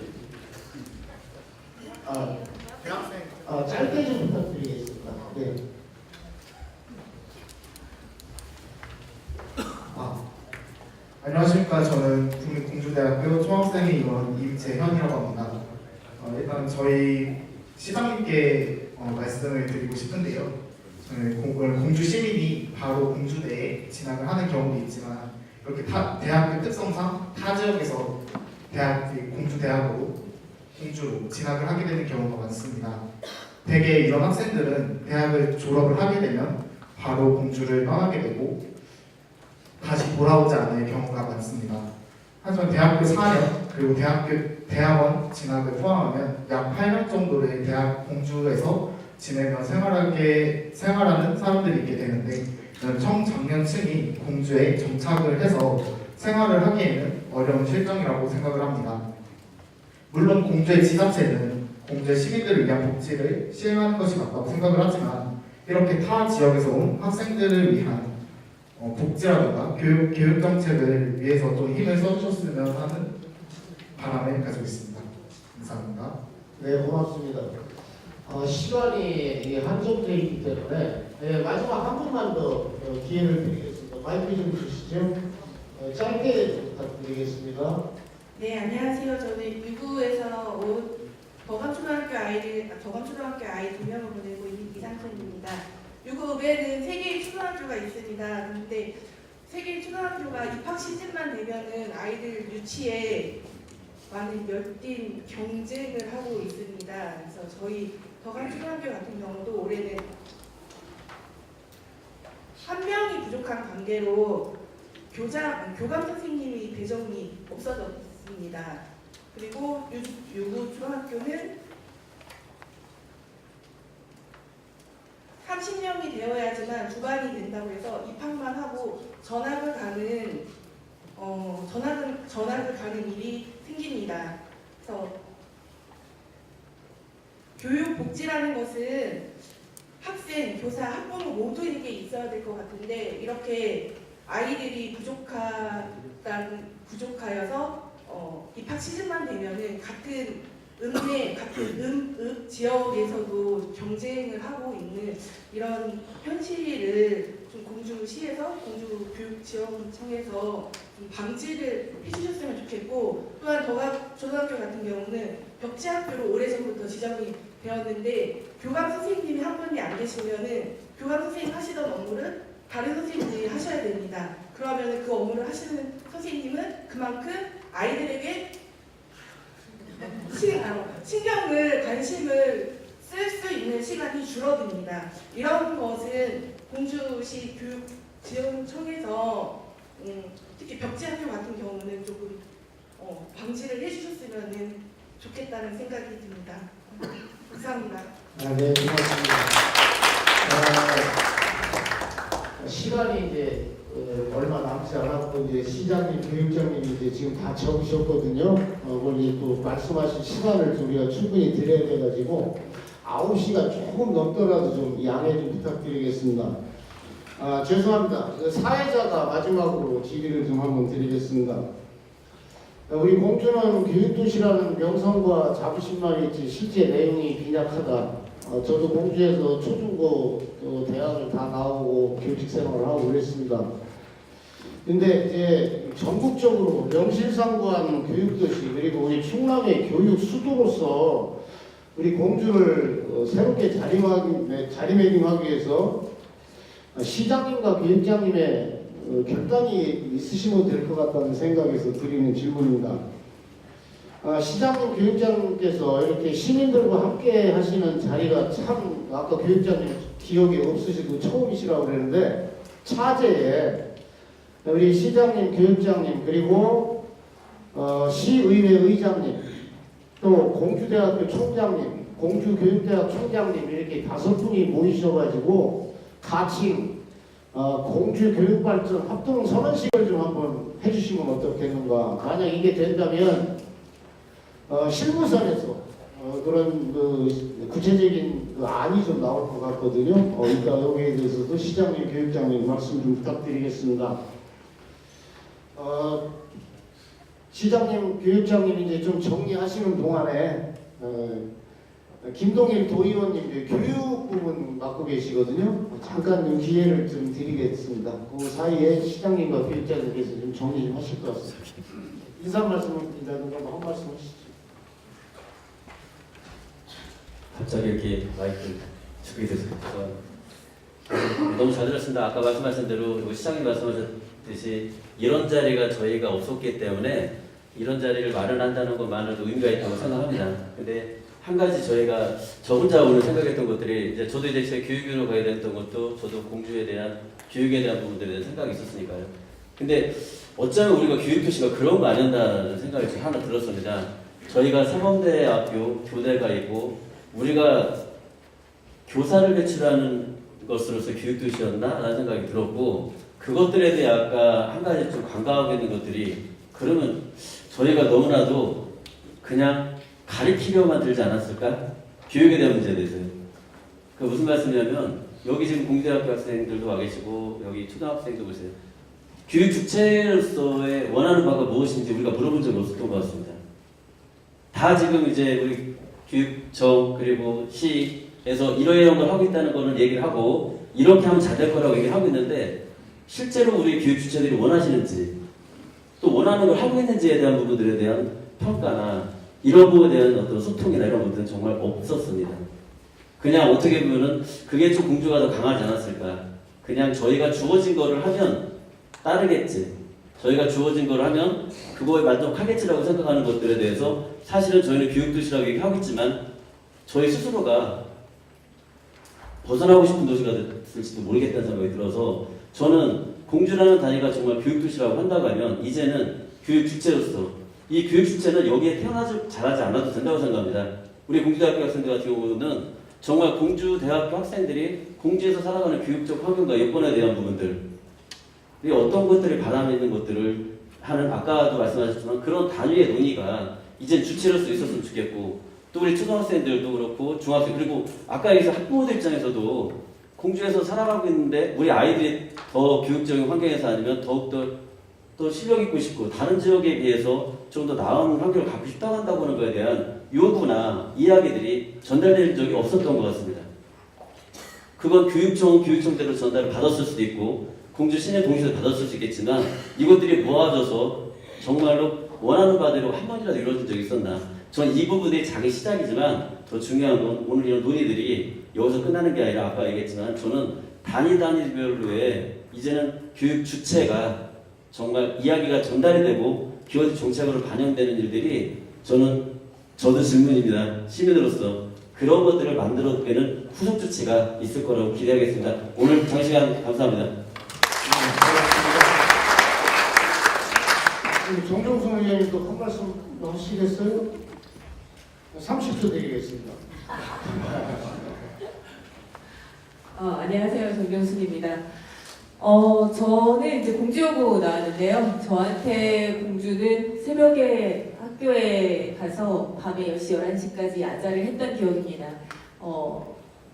대학생 짧게 좀 부탁드리겠습니다. 네. 안녕하십니까. 저는 국립공주대학교 총학생회 임원 임재현이라고 합니다. 일단 저희 시장님께 말씀을 드리고 싶은데요. 저는 공주 시민이 바로 공주대에 진학을 하는 경우도 있지만 이렇게 대학교 특성상 타 지역에서 공주대학으로 공주로 진학을 하게 되는 경우가 많습니다. 대개 이런 학생들은 대학을 졸업을 하게 되면 바로 공주를 떠나게 되고 다시 돌아오지 않을 경우가 많습니다. 하지만 대학교 4년 그리고 대학원 진학을 포함하면 약 8년 정도를 대학 공주에서 지내며 생활하는 사람들이 있게 되는데 청장년층이 공주에 정착을 해서 생활을 하기에는 어려운 실정이라고 생각을 합니다. 물론 공주의 지자체는 공주의 시민들을 위한 복지를 시행하는 것이 맞다고 생각을 하지만 이렇게 타 지역에서 온 학생들을 위한 복지라든가 교육 정책을 위해서 좀 힘을 써주셨으면 하는 바람을 가지고 있습니다. 감사합니다. 네, 고맙습니다. 시간이 한정되어 있기 때문에 마지막 한 분만 더 기회를 드리겠습니다. 마이크 좀 주시죠. 짧게 부탁드리겠습니다. 네, 안녕하세요. 저는 유구에서 온 덕암초등학교 아이 2명을 보내고 있는 이상선입니다. 유구읍에는 3개의 초등학교가 있습니다. 그런데 3개의 초등학교가 입학 시즌만 되면은 아이들 유치에 많은 열띤 경쟁을 하고 있습니다. 그래서 저희 덕암초등학교 같은 경우도 올해는 한 명이 부족한 관계로 교감 선생님이 배정이 없어졌습니다. 그리고 유구 초등학교는 30명이 되어야지만 주반이 된다고 해서 입학만 하고 전학을 가는 일이 생깁니다. 그래서 교육 복지라는 것은 학생, 교사, 학부모 모두에게 있어야 될 것 같은데 이렇게 아이들이 부족하여서 입학 시즌만 되면은 같은 읍 지역에서도 경쟁을 하고 있는 이런 현실을 좀 공주시에서 공주교육지원청에서 좀 방지를 해주셨으면 좋겠고 또한 덕암초등학교 같은 경우는 벽지학교로 오래전부터 지정이 되었는데 교감 선생님이 한 분이 안 계시면은 교감 선생님 하시던 업무를 다른 선생님들이 하셔야 됩니다. 그러면 그 업무를 하시는 선생님은 그만큼 아이들에게 신경을 관심을 쓸 수 있는 시간이 줄어듭니다. 이런 것은 공주시 교육지원청에서 특히 벽지학교 같은 경우는 조금 방지를 해주셨으면 좋겠다는 생각이 듭니다. 감사합니다. 네, 고맙습니다. 시간이 이제 얼마 남지 않았고 이제 시장님, 교육장님이 이제 지금 다 적으셨거든요. 원래 또 말씀하신 시간을 우리가 충분히 드려야 돼가지고 9시가 조금 넘더라도 좀 양해 좀 부탁드리겠습니다. 죄송합니다. 사회자가 마지막으로 질의를 좀 한번 드리겠습니다. 우리 공주는 교육도시라는 명성과 자부심만 있지 실제 내용이 빈약하다. 저도 공주에서 초중고 대학을 다 나오고 교직 생활을 하고 그랬습니다. 근데 이제 전국적으로 명실상부한 교육도시 그리고 우리 충남의 교육 수도로서 우리 공주를 새롭게 자리매김하기 위해서 시장님과 교육장님의 결단이 있으시면 될 것 같다는 생각에서 드리는 질문입니다. 시장님, 교육장님께서 이렇게 시민들과 함께 하시는 자리가 참 아까 교육장님 기억이 없으시고 처음이시라고 그랬는데 차제에 우리 시장님, 교육장님 그리고 시의회 의장님 또 공주대학교 총장님, 공주교육대학 총장님 이렇게 5분이 모이셔가지고 같이 공주교육발전 합동선언식을 좀 한번 해주시면 어떻겠는가. 만약 이게 된다면 실무선에서 그런 구체적인 안이 좀 나올 것 같거든요. 이따 여기에 대해서도 시장님, 교육장님 말씀 좀 부탁드리겠습니다. 시장님, 교육장님 이제 좀 정리하시는 동안에 김동일 도의원님 교육 부분 맡고 계시거든요. 잠깐 기회를 좀 드리겠습니다. 그 사이에 시장님과 교육장님께서 좀 정리 좀 하실 것 같습니다. 인사 말씀을 드린다든가 한 말씀 하시죠. 갑자기 이렇게 마이크 주게 돼서 너무 잘 들었습니다. 아까 말씀하신 대로 시장님 말씀하셨듯이 이런 자리가 저희가 없었기 때문에 이런 자리를 마련한다는 것만으로도 의미가 있다고 생각합니다. 근데 한 가지 저희가 저 혼자 오늘 생각했던 것들이 이제 저도 이제 제 교육으로 가야 됐던 것도 저도 공주에 대한 교육에 대한 부분들에 대한 생각이 있었으니까요. 근데 어쩌면 우리가 교육도시가 그런 거 아닌다는 생각이 좀 하나 들었습니다. 저희가 상업대학교 교대가 있고 우리가 교사를 배출하는 것으로서 교육도시였나? 라는 생각이 들었고 그것들에 대해 아까 한 가지 좀 간과하고 있는 것들이 그러면 저희가 너무나도 그냥 가리키려만 들지 않았을까? 교육에 대한 문제에 대해서요. 그 무슨 말씀이냐면 여기 지금 공대학교 학생들도 와 계시고 여기 초등학생도 보세요. 교육 주체로서의 원하는 바가 무엇인지 우리가 물어본 적이 없었던 것 같습니다. 다 지금 이제 우리 교육청 그리고 시에서 이런 걸 하고 있다는 거는 얘기를 하고 이렇게 하면 잘 될 거라고 얘기를 하고 있는데 실제로 우리 교육 주체들이 원하시는지 또 원하는 걸 하고 있는지에 대한 부분들에 대한 평가나 이런 부분에 대한 어떤 소통이나 이런 것들은 정말 없었습니다. 그냥 어떻게 보면은 그게 좀 공주가 더 강하지 않았을까. 그냥 저희가 주어진 거를 하면 따르겠지. 저희가 주어진 걸 하면 그거에 만족하겠지라고 생각하는 것들에 대해서 사실은 저희는 교육도시라고 얘기하고 있지만 저희 스스로가 벗어나고 싶은 도시가 됐을지도 모르겠다는 생각이 들어서 저는 공주라는 단위가 정말 교육도시라고 한다고 하면 이제는 교육 주체로서 이 교육 주체는 여기에 태어나지 잘하지 않아도 된다고 생각합니다. 우리 공주대학교 학생들 같은 경우는 정말 공주대학교 학생들이 공주에서 살아가는 교육적 환경과 여건에 대한 부분들 어떤 것들이 바람에 있는 것들을 하는 아까도 말씀하셨지만 그런 단위의 논의가 이제 주체로서 있었으면 좋겠고 또 우리 초등학생들도 그렇고 중학생 그리고 아까 얘기해서 학부모들 입장에서도 공주에서 살아가고 있는데 우리 아이들이 더 교육적인 환경에서 아니면 더욱더 또 실력 있고 싶고 다른 지역에 비해서 좀 더 나은 환경을 갖고 싶다고 한다고 하는 것에 대한 요구나 이야기들이 전달될 적이 없었던 것 같습니다. 그건 교육청대로 전달을 받았을 수도 있고 공주 시내 동시에 받았을 수 있겠지만 이것들이 모아져서 정말로 원하는 바대로 한 번이라도 이루어진 적이 있었나. 전 이 부분이 작은 시작이지만 더 중요한 건 오늘 이런 논의들이 여기서 끝나는 게 아니라 아까 얘기했지만 저는 단위별로의 이제는 교육 주체가 정말 이야기가 전달이 되고 기업의 정책으로 반영되는 일들이 저도 질문입니다. 시민으로서 그런 것들을 만들어내는 후속 조치가 있을 거라고 기대하겠습니다. 오늘 장시간 감사합니다. 우리 정종순 의원님도 한 말씀 하시겠어요? 30초 드리겠습니다. 안녕하세요. 정경순입니다. 저는 이제 공주여고 나왔는데요. 저한테 공주는 새벽에 학교에 가서 밤에 10시, 11시까지 야자를 했던 기억입니다.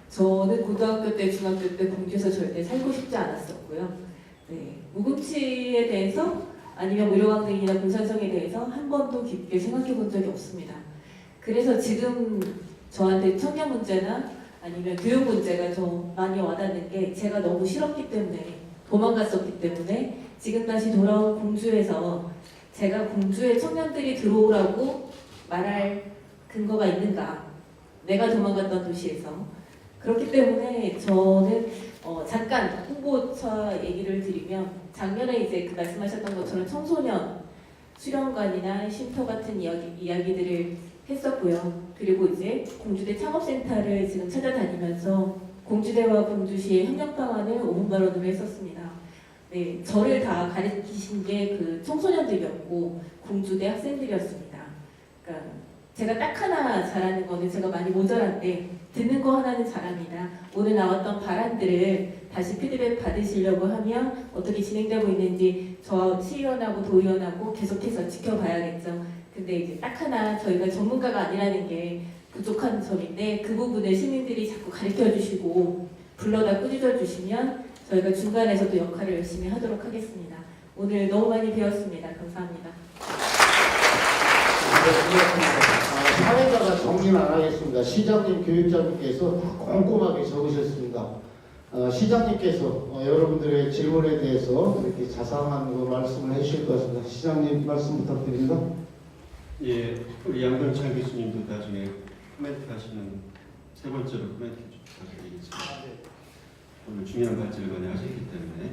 저는 고등학교 때, 중학교 때 공주에서 절대 살고 싶지 않았었고요. 네, 무금치에 대해서 아니면 무료강등이나 공산성에 대해서 한 번도 깊게 생각해 본 적이 없습니다. 그래서 지금 저한테 청년 문제나 아니면 교육 문제가 좀 많이 와닿는 게 제가 너무 싫었기 때문에 도망갔었기 때문에 지금 다시 돌아온 공주에서 제가 공주에 청년들이 들어오라고 말할 근거가 있는가? 내가 도망갔던 도시에서 그렇기 때문에 저는 잠깐 홍보차 얘기를 드리면 작년에 이제 그 말씀하셨던 것처럼 청소년 수련관이나 쉼터 같은 이야기들을 했었고요. 그리고 이제 공주대 창업센터를 지금 찾아다니면서 공주대와 공주시의 협력 방안을 5분 발언으로 했었습니다. 네, 저를 다 가르치신 게 그 청소년들이었고 공주대 학생들이었습니다. 그러니까 제가 딱 하나 잘하는 거는 제가 많이 모자란데 듣는 거 하나는 잘합니다. 오늘 나왔던 발언들을 다시 피드백 받으시려고 하면 어떻게 진행되고 있는지 저 시의원하고 도의원하고 계속해서 지켜봐야겠죠. 근데 이제 딱 하나 저희가 전문가가 아니라는 게 부족한 점인데 그 부분을 시민들이 자꾸 가르쳐 주시고 불러다 꾸짖어 주시면 저희가 중간에서도 역할을 열심히 하도록 하겠습니다. 오늘 너무 많이 배웠습니다. 감사합니다. 사회자가 정리는 안 하겠습니다. 시장님, 교육자님께서 다 꼼꼼하게 적으셨습니다. 시장님께서 여러분들의 질문에 대해서 이렇게 자상한 말씀을 해주실 것 같습니다. 시장님 말씀 부탁드립니다. 예, 우리 양병찬 교수님도 나중에 코멘트 하시는 세 번째로 코멘트 좀 부탁드리겠습니다. 오늘 중요한 발제를 많이 하셨기 때문에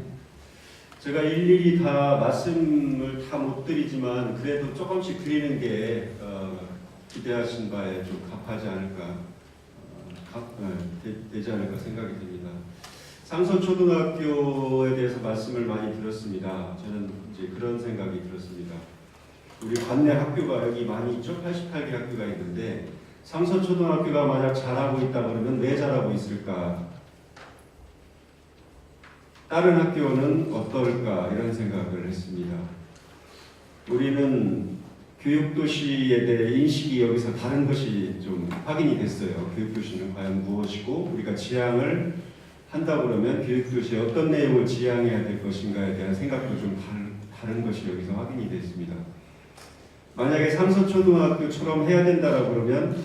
제가 일일이 다 말씀을 다 못 드리지만 그래도 조금씩 드리는 게 기대하신 바에 좀 값하지 않을까 되지 않을까 생각이 듭니다. 상서초등학교에 대해서 말씀을 많이 들었습니다. 저는 이제 그런 생각이 들었습니다. 우리 관내 학교가 여기 많이 있죠? 88개 학교가 있는데 상서초등학교가 만약 잘하고 있다 그러면 왜 잘하고 있을까? 다른 학교는 어떨까? 이런 생각을 했습니다. 우리는 교육도시에 대해 인식이 여기서 다른 것이 좀 확인이 됐어요. 교육도시는 과연 무엇이고 우리가 지향을 한다 그러면 교육도시에 어떤 내용을 지향해야 될 것인가에 대한 생각도 좀 다른 것이 여기서 확인이 됐습니다. 만약에 상서초등학교처럼 해야 된다라고 그러면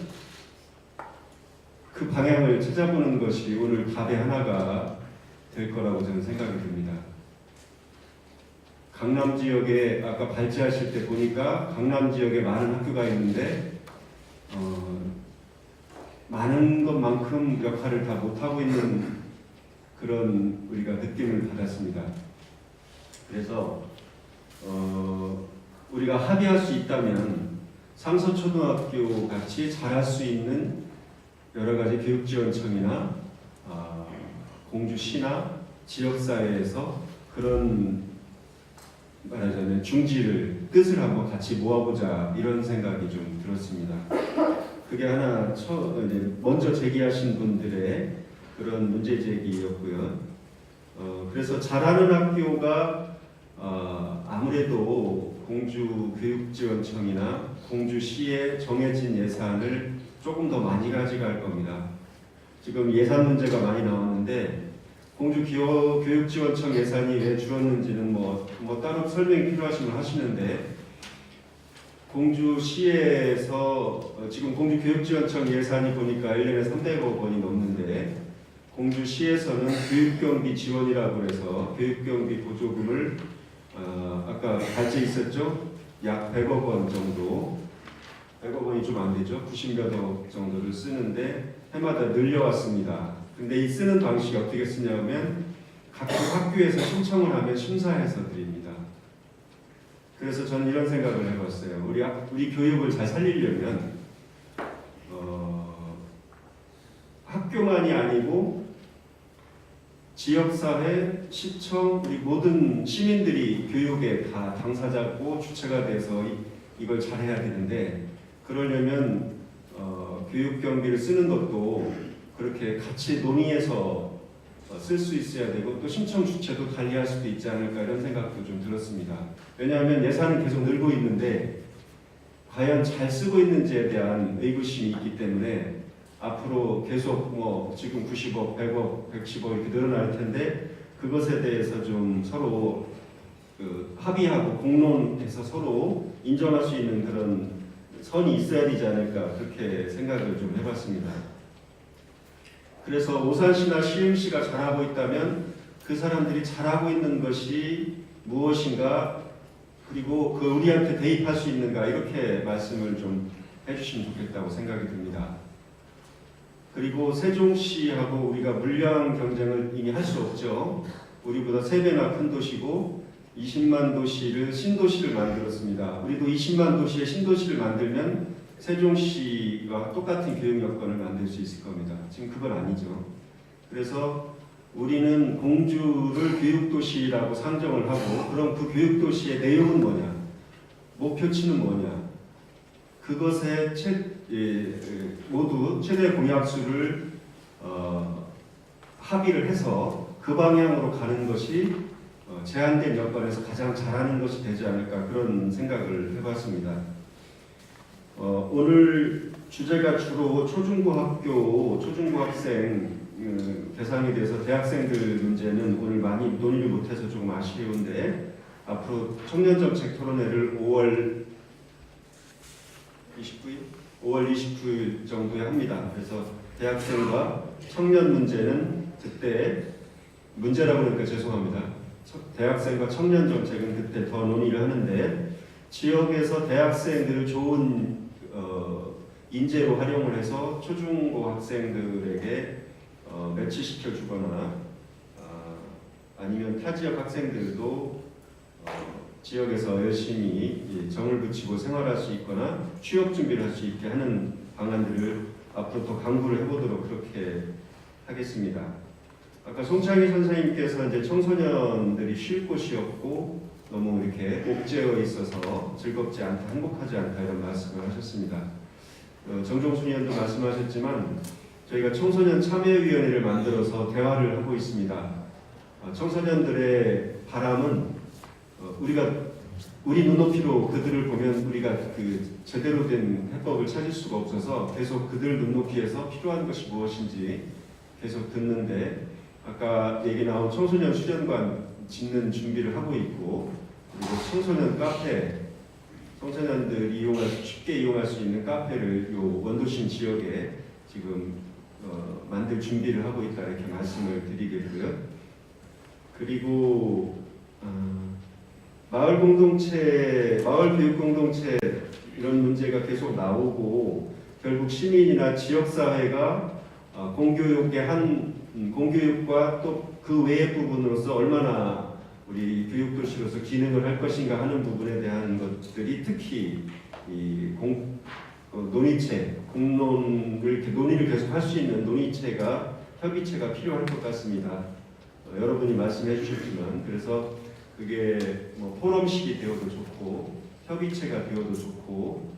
그 방향을 찾아보는 것이 오늘 답의 하나가 될 거라고 저는 생각이 듭니다. 강남 지역에 아까 발제하실 때 보니까 강남 지역에 많은 학교가 있는데 많은 것만큼 역할을 다 못하고 있는 그런 우리가 느낌을 받았습니다. 그래서 우리가 합의할 수 있다면 상서초등학교 같이 잘할 수 있는 여러 가지 교육지원청이나 공주시나 지역사회에서 그런 말하자면 중지를 뜻을 한번 같이 모아보자 이런 생각이 좀 들었습니다. 그게 하나 먼저 제기하신 분들의 그런 문제 제기였고요. 그래서 잘하는 학교가 아무래도 공주교육지원청이나 공주시에 정해진 예산을 조금 더 많이 가져갈 겁니다. 지금 예산 문제가 많이 나왔는데 공주교육지원청 예산이 왜 줄었는지는 뭐 따로 설명이 필요하시면 하시는데 공주시에서 지금 공주교육지원청 예산이 보니까 1년에 300억 원이 넘는데 공주시에서는 교육경비 지원이라고 해서 교육경비 보조금을 아까 발제 있었죠? 약 100억 원 정도 100억 원이 좀 안 되죠? 90몇 억 정도를 쓰는데 해마다 늘려왔습니다. 근데 이 쓰는 방식이 어떻게 쓰냐면 각각 학교에서 신청을 하면 심사해서 드립니다. 그래서 저는 이런 생각을 해봤어요. 우리 교육을 잘 살리려면 학교만이 아니고 지역사회, 시청, 우리 모든 시민들이 교육에 다 당사자고 주체가 돼서 이걸 잘해야 되는데 그러려면 교육 경비를 쓰는 것도 그렇게 같이 논의해서 쓸 수 있어야 되고 또 신청 주체도 관리할 수도 있지 않을까 이런 생각도 좀 들었습니다. 왜냐하면 예산은 계속 늘고 있는데 과연 잘 쓰고 있는지에 대한 의구심이 있기 때문에 앞으로 계속 뭐 지금 90억, 100억, 110억 이렇게 늘어날 텐데 그것에 대해서 좀 서로 합의하고 공론해서 서로 인정할 수 있는 그런 선이 있어야 되지 않을까 그렇게 생각을 좀 해봤습니다. 그래서 오산시나 시흥시가 잘하고 있다면 그 사람들이 잘하고 있는 것이 무엇인가 그리고 그 우리한테 대입할 수 있는가 이렇게 말씀을 좀 해주시면 좋겠다고 생각이 듭니다. 그리고 세종시하고 우리가 물량 경쟁을 이미 할 수 없죠. 우리보다 3배나 큰 도시고 20만 도시를 신도시를 만들었습니다. 우리도 20만 도시의 신도시를 만들면 세종시와 똑같은 교육 여건을 만들 수 있을 겁니다. 지금 그건 아니죠. 그래서 우리는 공주를 교육도시라고 상정을 하고 그럼 그 교육도시의 내용은 뭐냐? 목표치는 뭐냐? 그것에 모두 최대 공약수를 합의를 해서 그 방향으로 가는 것이 제한된 여건에서 가장 잘하는 것이 되지 않을까 그런 생각을 해봤습니다. 오늘 주제가 주로 초중고 학생 대상이 돼서 대학생들 문제는 오늘 많이 논의를 못해서 조금 아쉬운데 앞으로 청년정책 토론회를 5월 29일 정도에 합니다. 그래서 대학생과 청년 문제는 그때 문제라고 하니까 죄송합니다. 대학생과 청년 정책은 그때 더 논의를 하는데 지역에서 대학생들을 좋은 인재로 활용을 해서 초중고 학생들에게 매치시켜 주거나 아니면 타 지역 학생들도 지역에서 열심히 정을 붙이고 생활할 수 있거나 취업 준비를 할 수 있게 하는 방안들을 앞으로 더 강구를 해보도록 그렇게 하겠습니다. 아까 송창희 선생님께서 이제 청소년들이 쉴 곳이 없고 너무 이렇게 옥죄어 있어서 즐겁지 않다, 행복하지 않다 이런 말씀을 하셨습니다. 정종순 의원도 말씀하셨지만 저희가 청소년 참여위원회를 만들어서 대화를 하고 있습니다. 청소년들의 바람은 우리 눈높이로 그들을 보면 우리가 그 제대로 된 해법을 찾을 수가 없어서 계속 그들 눈높이에서 필요한 것이 무엇인지 계속 듣는데 아까 얘기 나온 청소년 수련관 짓는 준비를 하고 있고 그리고 청소년 카페 청소년들이 쉽게 이용할 수 있는 카페를 요 원도심 지역에 지금 만들 준비를 하고 있다 이렇게 말씀을 드리겠고요. 그리고 마을 공동체, 마을 교육 공동체 이런 문제가 계속 나오고 결국 시민이나 지역 사회가 공교육과 또 그 외의 부분으로서 얼마나 우리 교육도시로서 기능을 할 것인가 하는 부분에 대한 것들이 특히 이 논의체, 공론을 이렇게 논의를 계속 할 수 있는 논의체가 협의체가 필요할 것 같습니다. 여러분이 말씀해 주셨지만 그래서 그게 뭐 포럼식이 되어도 좋고 협의체가 되어도 좋고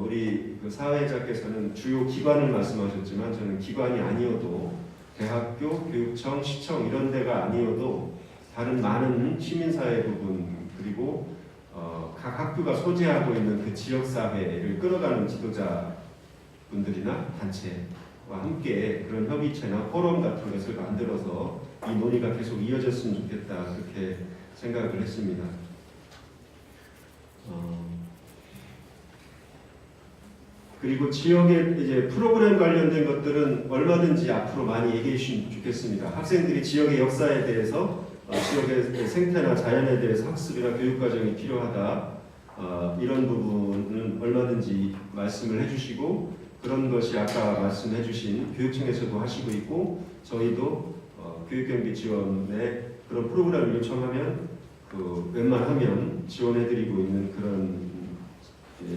우리 그 사회자께서는 주요 기관을 말씀하셨지만 저는 기관이 아니어도 대학교, 교육청, 시청 이런 데가 아니어도 다른 많은 시민사회 부분 그리고 각 학교가 소재하고 있는 그 지역사회를 끌어가는 지도자분들이나 단체와 함께 그런 협의체나 포럼 같은 것을 만들어서 이 논의가 계속 이어졌으면 좋겠다 그렇게 생각을 했습니다. 그리고 지역의 이제 프로그램 관련된 것들은 얼마든지 앞으로 많이 얘기해 주시면 좋겠습니다. 학생들이 지역의 역사에 대해서 지역의 생태나 자연에 대해서 학습이나 교육 과정이 필요하다. 이런 부분은 얼마든지 말씀을 해주시고 그런 것이 아까 말씀해 주신 교육청에서도 하시고 있고 저희도 교육경비 지원에 그런 프로그램을 요청하면 웬만하면 지원해드리고 있는 그런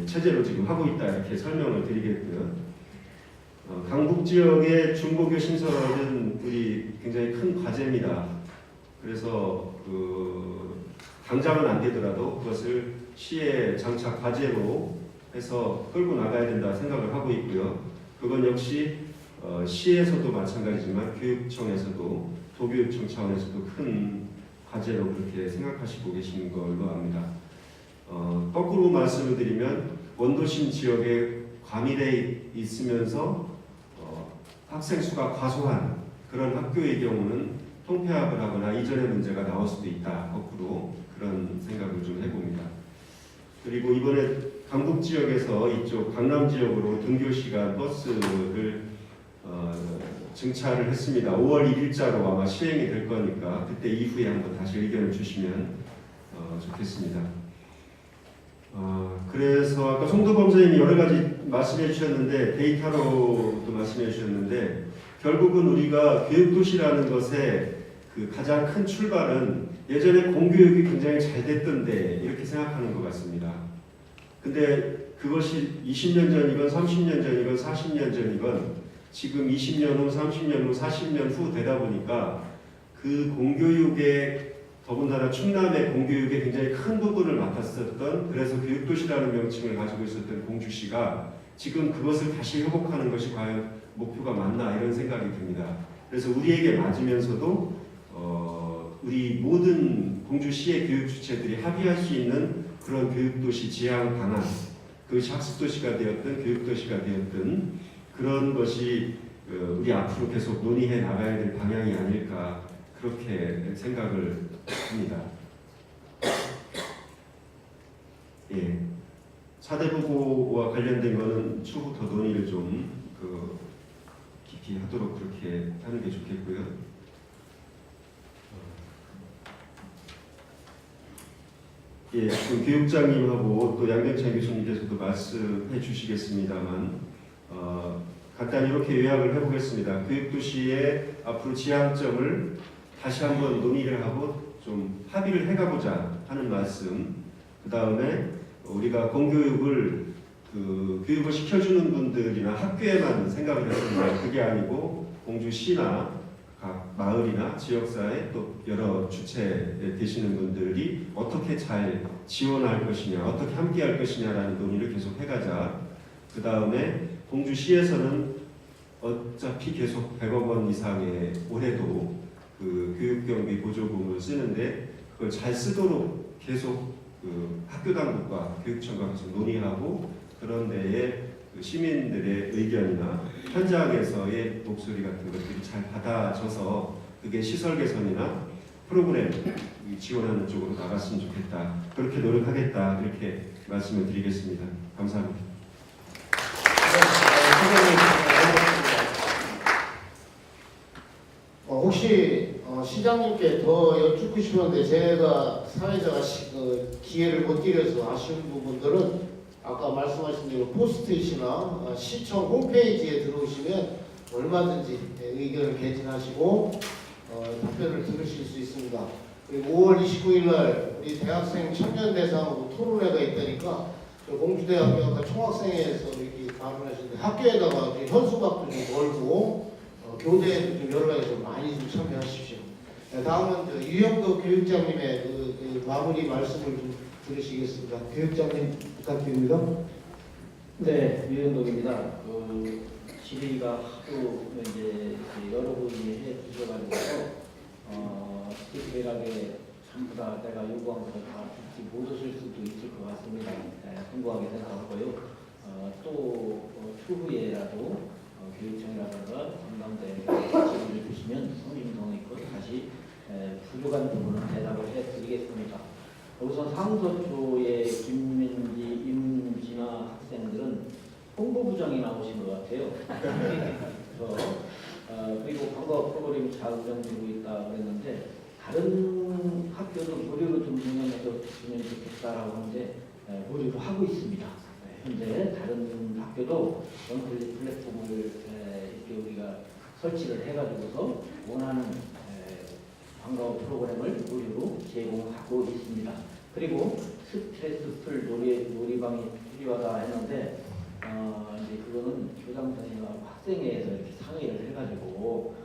체제로 지금 하고 있다 이렇게 설명을 드리겠고요. 강북 지역의 중고교 신설은 우리 굉장히 큰 과제입니다. 그래서 당장은 안 되더라도 그것을 시의 장차 과제로 해서 끌고 나가야 된다 생각을 하고 있고요. 그건 역시 시에서도 마찬가지지만 교육청에서도 도교육청 차원에서도 큰 과제로 그렇게 생각하시고 계시는 걸로 압니다. 거꾸로 말씀을 드리면 원도심 지역에 과밀해 있으면서 학생 수가 과소한 그런 학교의 경우는 통폐합을 하거나 이전의 문제가 나올 수도 있다. 거꾸로 그런 생각을 좀 해봅니다. 그리고 이번에 강북 지역에서 이쪽 강남 지역으로 등교시간 버스를 증차를 했습니다. 5월 1일자로 아마 시행이 될 거니까 그때 이후에 한번 다시 의견을 주시면 좋겠습니다. 그래서 아까 송도범 선생님이 여러 가지 말씀해 주셨는데 데이터로도 말씀해 주셨는데 결국은 우리가 교육도시라는 것의 그 가장 큰 출발은 예전에 공교육이 굉장히 잘 됐던데 이렇게 생각하는 것 같습니다. 근데 그것이 20년 전이건 30년 전이건 40년 전이건 지금 20년 후, 30년 후, 40년 후 되다 보니까 그 공교육의 더군다나 충남의 공교육의 굉장히 큰 부분을 맡았었던 그래서 교육도시라는 명칭을 가지고 있었던 공주시가 지금 그것을 다시 회복하는 것이 과연 목표가 맞나 이런 생각이 듭니다. 그래서 우리에게 맞으면서도 우리 모든 공주시의 교육 주체들이 합의할 수 있는 그런 교육도시 지향 방안, 그것이 학습도시가 되었든 교육도시가 되었든 그런 것이 우리 앞으로 계속 논의해 나가야 될 방향이 아닐까 그렇게 생각을 합니다. 예, 사대보고와 관련된 것은 추후 더 논의를 좀 깊이 하도록 그렇게 하는 게 좋겠고요. 예, 그 교육장님하고 또 양경찬 교수님께서도 말씀해 주시겠습니다만 간단히 이렇게 요약을 해보겠습니다. 교육도시의 앞으로 지향점을 다시 한번 논의를 하고 좀 합의를 해가보자 하는 말씀. 그 다음에 우리가 공교육을 교육을 시켜주는 분들이나 학교에만 생각을 했습니다. 그게 아니고 공주시나 각 마을이나 지역사회 또 여러 주체에 계시는 분들이 어떻게 잘 지원할 것이냐, 어떻게 함께할 것이냐라는 논의를 계속 해가자. 그 다음에 공주시에서는 어차피 계속 100억 원 이상의 올해도 그 교육경비 보조금을 쓰는데 그걸 잘 쓰도록 계속 학교 당국과 교육청과 계속 논의하고 그런 데에 시민들의 의견이나 현장에서의 목소리 같은 것들이 잘 받아져서 그게 시설 개선이나 프로그램 지원하는 쪽으로 나갔으면 좋겠다. 그렇게 노력하겠다. 이렇게 말씀을 드리겠습니다. 감사합니다. 혹시 시장님께 더 여쭙고 싶었는데 제가 사회자가 기회를 못 드려서 아쉬운 부분들은 아까 말씀하신 대로 포스트잇이나 시청 홈페이지에 들어오시면 얼마든지 의견을 개진하시고 답변을 들으실 수 있습니다. 그리고 5월 29일 날 우리 대학생 청년 대상으로 토론회가 있다니까 공주대학교 아까 총학생회에서 이렇게 발언하시는데 학교에다가 현수막도 좀 걸고 교대에도 좀 여러 가지 좀 많이 좀 참여하십시오. 다음은 유영도 교육장님의 그 마무리 말씀을 좀 들으시겠습니다. 교육장님 부탁드립니다. 네, 유영덕입니다. 질의가 하도 이제 여러 분이 해 주셔가지고 디테일하게 전부 다 내가 요구한 것을 다 듣지 못하실 수도 있을 것 같습니다. 궁금하게 생각하고요. 또 추후에라도 교육청이라든가 전담대에 질의를 주시면 성심성의껏 다시 부족한 부분은 대답을 해드리겠습니다. 우선 상서초의 김민지, 임진아 학생들은 홍보부장이 나오신 것 같아요. 그리고 광고 프로그램이 잘 운영되고 있다 그랬는데 다른 학교도 무료로 좀 운영해서 주면 좋겠다라고 하는데 무료로 하고 있습니다. 현재 다른 학교도 원클릭 플랫폼을 이렇게 우리가 설치를 해가지고서 원하는 광고 프로그램을 무료로 제공하고 있습니다. 그리고 스트레스 풀 놀이방이 필요하다 했는데 이제 그거는 교장 선생님하고 학생회에서 이렇게 상의를 해가지고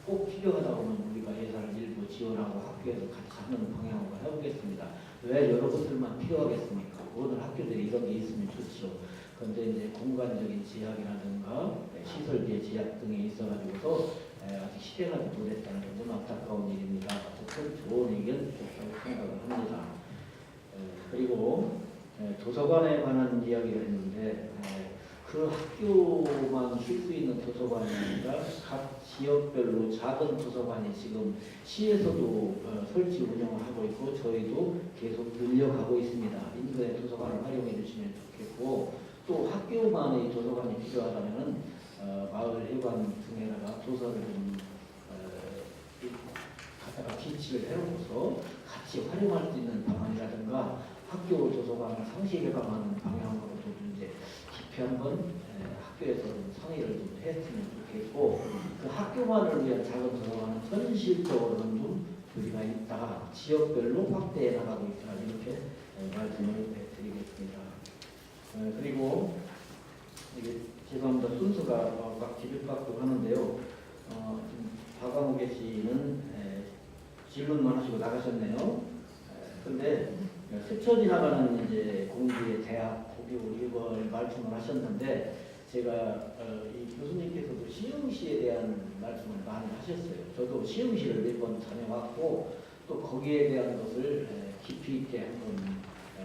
꼭 필요하다 보면 우리가 예산을 일부 지원하고 학교에서 같이 하는 방향으로 해보겠습니다. 왜 여러분들만 필요하겠습니까? 모든 학교들이 이런 게 있으면 좋죠. 그런데 이제 공간적인 제약이라든가 시설비의 제약 등이 있어가지고서 아직 실행하지 못했다는 게 너무 안타까운 일입니다. 어쨌든 좋은 의견 좋다고 생각을 합니다. 그리고 도서관에 관한 이야기를 했는데 그 학교만 쓸 수 있는 도서관이 아니라 각 지역별로 작은 도서관이 지금 시에서도 설치 운영을 하고 있고 저희도 계속 늘려가고 있습니다. 인근의 도서관을 활용해 주시면 좋겠고 또 학교만의 도서관이 필요하다면 마을 회관 등에다가 도서를 좀 갖다가 기치를 해놓고서 같이 활용할 수 있는 방안이라든가 학교 도서관을 상시 개방하는 방향으로도 이제 깊이 한번 학교에서 좀 상의를 좀 했으면 좋겠고 그 학교만을 위한 작은 도서관은 현실적으로는 좀 우리가 있다 지역별로 확대해 나가고 있다 이렇게 말씀을 드리겠습니다. 그리고 이게 죄송합니다. 순서가 막 뒤집박도 하는데요. 박광욱계 씨는 질문만 하시고 나가셨네요. 그런데 스쳐 지나가는 이제 공주의 대학 고교 이걸 말씀을 하셨는데 제가 이 교수님께서도 시흥시에 대한 말씀을 많이 하셨어요. 저도 시흥시를 몇 번 다녀왔고 또 거기에 대한 것을 깊이 있게 한번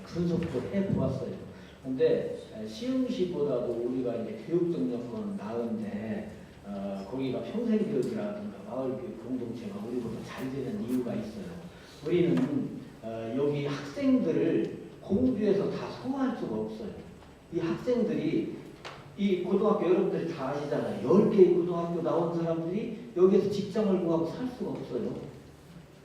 분석도 해보았어요. 근데 시흥시보다도 우리가 이제 교육적 여건은 나은데 거기가 평생교육이라든가 마을교육 공동체가 우리보다 잘 되는 이유가 있어요. 우리는 여기 학생들을 공주에서 다 소화할 수가 없어요. 이 학생들이 이 고등학교 여러분들이 다 아시잖아요. 10개의 고등학교 나온 사람들이 여기서 직장을 구하고 살 수가 없어요.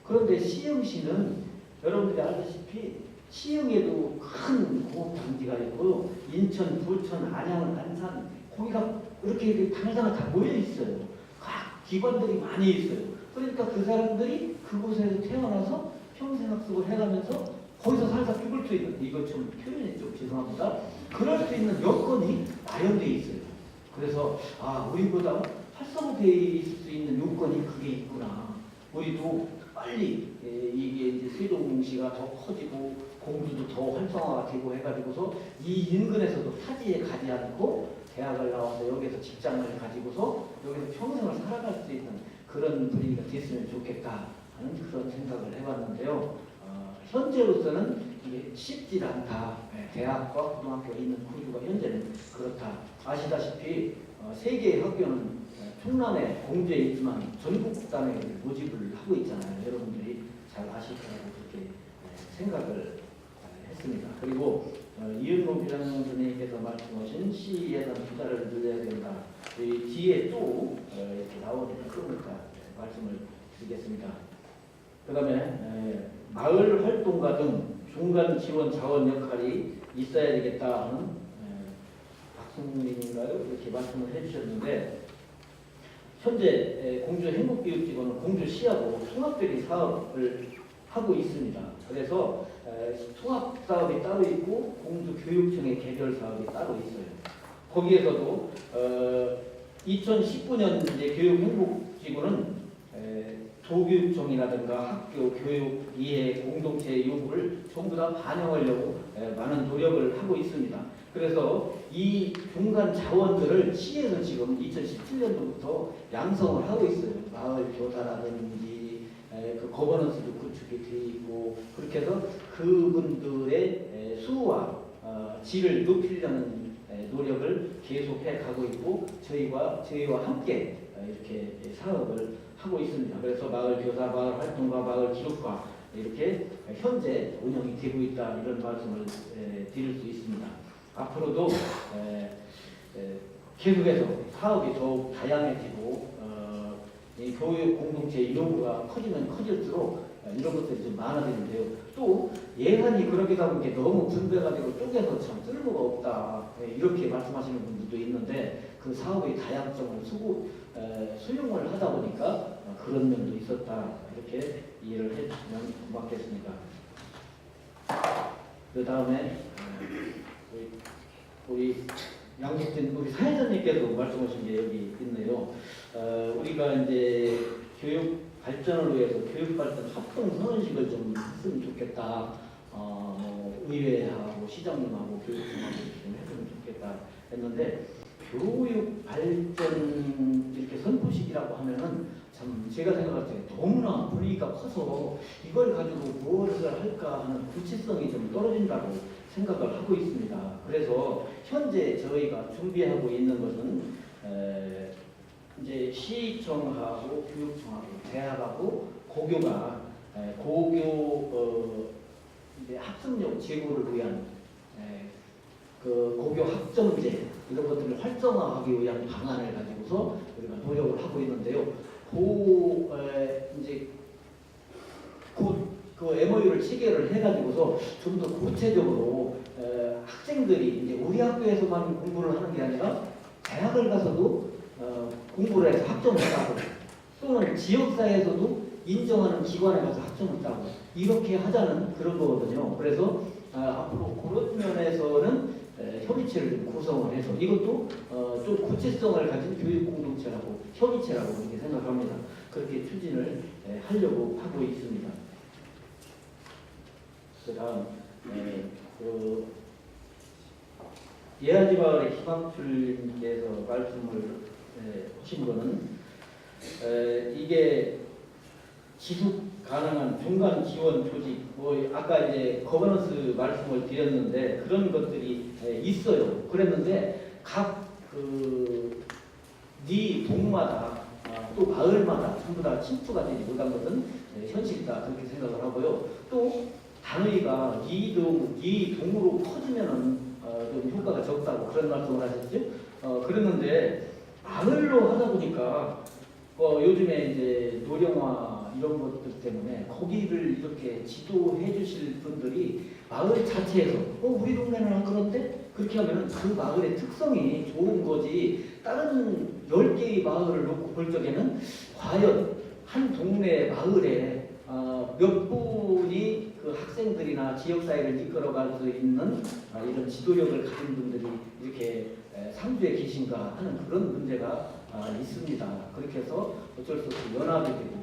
그런데 시흥시는 여러분들이 알다시피 시흥에도 큰 공업단지가 있고 인천, 부천, 안양, 안산 거기가 이렇게 당사가 다 모여 있어요. 각 기관들이 많이 있어요. 그러니까 그 사람들이 그곳에서 태어나서 평생 학습을 해가면서 거기서 살다 죽을 수 있는 이거 좀 표현이 좀 죄송합니다. 그럴 수 있는 여건이 마련되어 있어요. 그래서 우리보다 활성화되어 있을 수 있는 요건이 그게 있구나. 우리도 빨리 이게 이제 세종시가 더 커지고 공주도 더 활성화가 되고 해가지고서 이 인근에서도 타지에 가지 않고 대학을 나와서 여기서 직장을 가지고서 여기서 평생을 살아갈 수 있는 그런 분위기가 됐으면 좋겠다 하는 그런 생각을 해봤는데요. 현재로서는 이게 쉽지 않다. 대학과 고등학교가 있는 구조가 현재는 그렇다. 아시다시피 3개의 학교는 충남에 공주에 있지만 전국 단에 모집을 하고 있잖아요. 여러분들이 잘 아실 거라고 그렇게 생각을 했습니다. 그리고 이은록 비랑 선생님께서 말씀하신 시 예산 투자를 늘려야 된다. 이 뒤에 또 이렇게 나오니까 그러니까 말씀을 드리겠습니다. 그 다음에 마을 활동가 등 중간 지원 자원 역할이 있어야 되겠다 하는 박승민인가요? 이렇게 말씀을 해주셨는데 현재 공주 행복교육지원은 공주시하고 통합적인 사업을 하고 있습니다. 그래서 통합 사업이 따로 있고 공주 교육청의 개별 사업이 따로 있어요. 거기에서도 2019년 이제 교육행복지구는 도교육청이라든가 학교, 교육, 이해, 공동체의 요구를 전부 다 반영하려고 많은 노력을 하고 있습니다. 그래서 이 중간 자원들을 시에서 지금 2017년도부터 양성을 하고 있어요. 마을 교사라든지 그 거버넌스도 구축이 되어 있고 그렇게 해서 그분들의 수와 질을 높이려는 노력을 계속해 가고 있고 저희와 함께 이렇게 사업을 하고 있습니다. 그래서 마을 교사, 마을 활동가, 마을 기록과 이렇게 현재 운영이 되고 있다 이런 말씀을 드릴 수 있습니다. 앞으로도 계속해서 사업이 더욱 다양해지고 이 교육 공동체의 요구가 커지면 커질수록 이런 것들이 좀 많아지는데요. 또 예산이 그렇게 하다 보니까 너무 분배가 되고 쪼개서 참 쓸모가 없다 이렇게 말씀하시는 분들도 있는데 그 사업의 다양성을 수용을 하다 보니까 그런 면도 있었다 이렇게 이해를 해주시면 고맙겠습니다. 그 다음에 우리 양석진 우리 사회자님께서 말씀하신 게 여기 있네요. 우리가 이제 교육 발전을 위해서 교육 발전 합동 선언식을 좀 했으면 좋겠다. 의회하고 시장님하고 교육청하고 좀 했으면 좋겠다 했는데 교육 발전 이렇게 선포식이라고 하면은 참 제가 생각할 때 너무나 분위기가 커서 이걸 가지고 무엇을 할까 하는 구체성이 좀 떨어진다고 생각을 하고 있습니다. 그래서 현재 저희가 준비하고 있는 것은 이제 시청하고 교육청하고 대학하고 고교가 고교 이제 학습력 제고를 위한 그 고교 학점제 이런 것들을 활성화하기 위한 방안을 가지고서 우리가 노력을 하고 있는데요. 이제 그 MOU를 체결을 해가지고서 좀 더 구체적으로 학생들이 이제 우리 학교에서만 공부를 하는 게 아니라 대학을 가서도 공부를 해서 학점을 따고 또는 지역사회에서도 인정하는 기관에 가서 학점을 따고 이렇게 하자는 그런 거거든요. 그래서 앞으로 그런 면에서는 협의체를 좀 구성을 해서 이것도 좀 구체성을 가진 교육 공동체라고 협의체라고 이렇게 생각합니다. 그렇게 추진을 하려고 하고 있습니다. 그다음 예라지마을의 희망출님께서 말씀을 하신 거는 이게 지속 가능한 중간 지원 조직, 아까 이제 거버넌스 말씀을 드렸는데 그런 것들이 있어요. 그랬는데 각 동마다 또 마을마다 전부 다 침투가 되지 못한 것은 현실이다 그렇게 생각을 하고요. 또 단위가 이 동으로 커지면은 좀 효과가 적다고 그런 말씀을 하셨죠. 그랬는데 마을로 하다 보니까 요즘에 이제 노령화 이런 것들 때문에 거기를 이렇게 지도해 주실 분들이 마을 자체에서 우리 동네는 안 그런데? 그렇게 하면은 그 마을의 특성이 좋은 거지 다른 10개의 마을을 놓고 볼 적에는 과연 한 동네 마을에 몇 분이 그 학생들이나 지역사회를 이끌어갈 수 있는 이런 지도력을 가진 분들이 이렇게 상주에 계신가 하는 그런 문제가 있습니다. 그렇게 해서 어쩔 수 없이 연합이 되고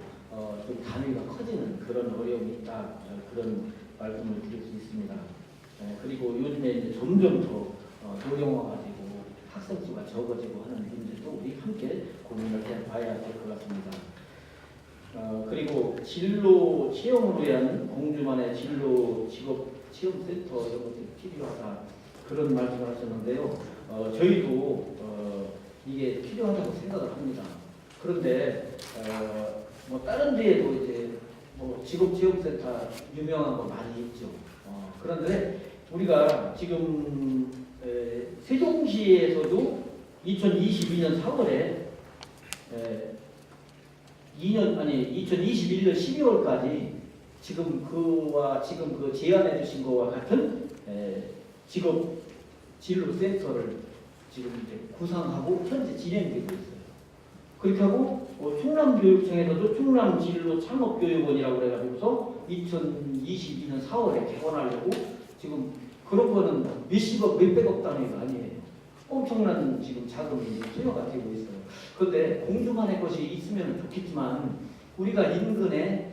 좀 단위가 커지는 그런 어려움이 있다. 그런 말씀을 드릴 수 있습니다. 그리고 요즘에 이제 점점 더 노령화가 되고 학생 수가 적어지고 하는 문제도 우리 함께 고민을 해봐야 될 것 같습니다. 그리고 진로 체험을 위한 공주만의 진로 직업 체험센터 이런 것들이 필요하다. 그런 말씀을 하셨는데요. 저희도 이게 필요하다고 생각을 합니다. 그런데 뭐 다른 데에도 이제 뭐 직업체험센터 유명한 거 많이 있죠. 그런데 우리가 지금 세종시에서도 2022년 4월에 2021년 12월까지 지금 그 제안해 주신 거와 같은 직업 진로 센터를 지금 이제 구상하고 현재 진행되고 있어요. 그렇게 하고 충남교육청에서도 충남진로 창업교육원이라고 해가지고서 2022년 4월에 개원하려고 지금 그런 거는 몇십억, 몇백억 단위가 아니에요. 엄청난 지금 자금이 투여가 되고 있어요. 그런데 공주만의 것이 있으면 좋겠지만 우리가 인근에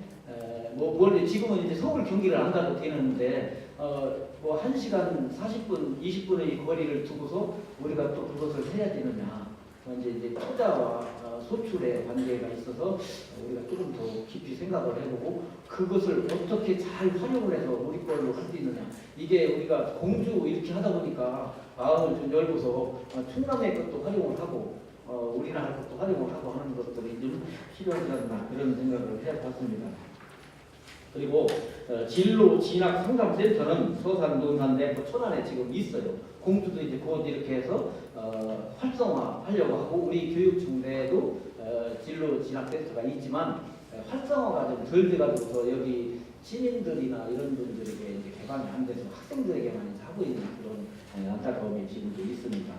원래 지금은 이제 서울 경기를 안 가도 되는데 뭐 1시간 40분, 20분의 거리를 두고서 우리가 또 그것을 해야 되느냐. 이제 투자와 소출의 관계가 있어서 우리가 조금 더 깊이 생각을 해보고 그것을 어떻게 잘 활용을 해서 우리 걸로 할 수 있느냐. 이게 우리가 공주 이렇게 하다 보니까 마음을 좀 열고서 충남의 것도 활용을 하고 우리나라 것도 활용을 하고 하는 것들이 좀 필요하지 않나 그런 생각을 해봤습니다. 그리고 진로 진학 상담센터는 서산, 논산, 내포, 천안에 지금 있어요. 공주도 이제 곧 이렇게 해서 활성화하려고 하고 우리 교육청 내에도 진로 진학센터가 있지만 활성화가 좀 덜 돼가지고서 여기 시민들이나 이런 분들에게 이제 개방이 안 돼서 학생들에게만 이제 하고 있는 그런 안타까움이 지금도 있습니다.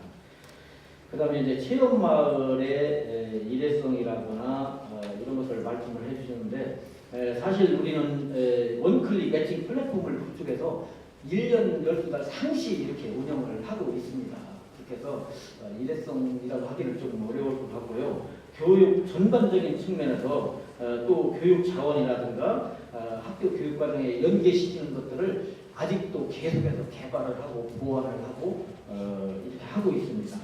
그다음에 이제 체험마을의 일회성이라거나 이런 것을 말씀을 해주셨는데 사실 우리는 원클릭 매칭 플랫폼을 구축해서 1년 12달 상시 이렇게 운영을 하고 있습니다. 부족해서 일회성이라고 하기는 조금 어려울 것 같고요. 교육 전반적인 측면에서 또 교육 자원이라든가 학교 교육 과정에 연계시키는 것들을 아직도 계속해서 개발을 하고 보완을 하고 이렇게 하고 있습니다.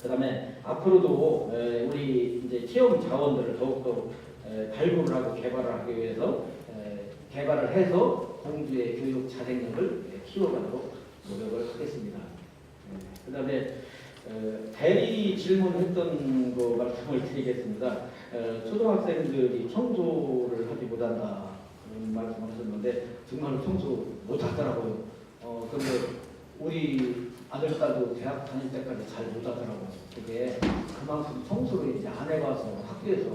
그다음에 앞으로도 우리 이제 체험 자원들을 더욱더 발굴을 하고 개발을 하기 위해서 개발을 해서 공주의 교육 자생력을 키워가도록 노력을 하겠습니다. 그다음에 대리 질문했던 거 말씀을 드리겠습니다. 초등학생들이 청소를 하지 못한다 그런 말씀을 하셨는데 정말 청소 못하더라고요. 그런데 우리 아들 딸도 대학 다닐 때까지 잘 못하더라고요. 그게 그만큼 청소를 이제 안 해봐서 학교에서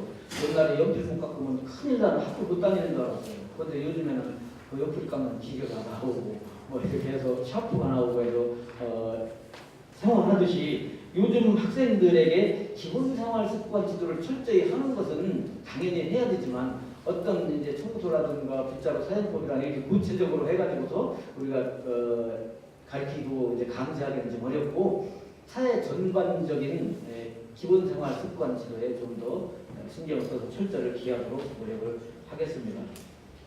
옛날에 연필문 깎으면 큰일 나는 학교 못 다니는 줄 알았어요. 그런데 요즘에는 그 연필 깎는 기계가 나오고 뭐 이렇게 해서 샤프가 나오고 해서 생활하듯이 요즘 학생들에게 기본생활 습관 지도를 철저히 하는 것은 당연히 해야 되지만 어떤 이제 청소라든가 빗자루 사용법이라는 이렇게 구체적으로 해가지고서 우리가 가르치고 이제 강제하기는 좀 어렵고 사회 전반적인 기본생활 습관 지도에 좀 더 신경을 써서 철저를 기하도록 노력을 하겠습니다.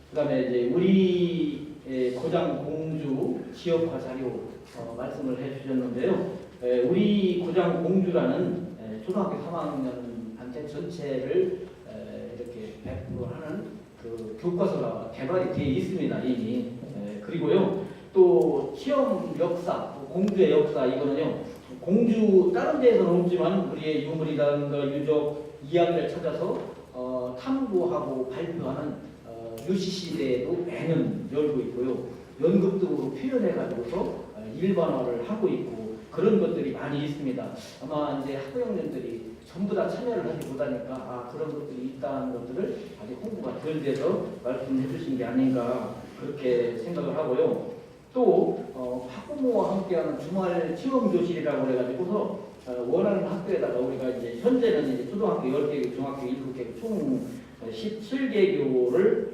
그다음에 이제 우리 고장 공주 지역화 자료 말씀을 해주셨는데요. 우리 고장 공주라는 초등학교 3학년한테 전체를 이렇게 100% 하는 그 교과서가 개발이 되어 있습니다. 이미. 그리고요. 또 체험 역사, 공주의 역사 이거는요. 공주 다른 데에서는 없지만 우리의 유물이라든가 유적 이야기를 찾아서 탐구하고 발표하는 UCC대에도 매년 열고 있고요. 연극 등으로 표현해가지고서 일반화를 하고 있고 그런 것들이 많이 있습니다. 아마 이제 학부형님들이 전부 다 참여를 하지 못하니까 그런 것들이 있다는 것들을 아직 홍보가 덜 돼서 말씀해 주신 게 아닌가 그렇게 생각을 하고요. 또 학부모와 함께하는 주말 체험 교실이라고 해가지고서 원하는 학교에다가 우리가 이제 현재는 이제 초등학교 10개, 중학교 7개, 총 17개교를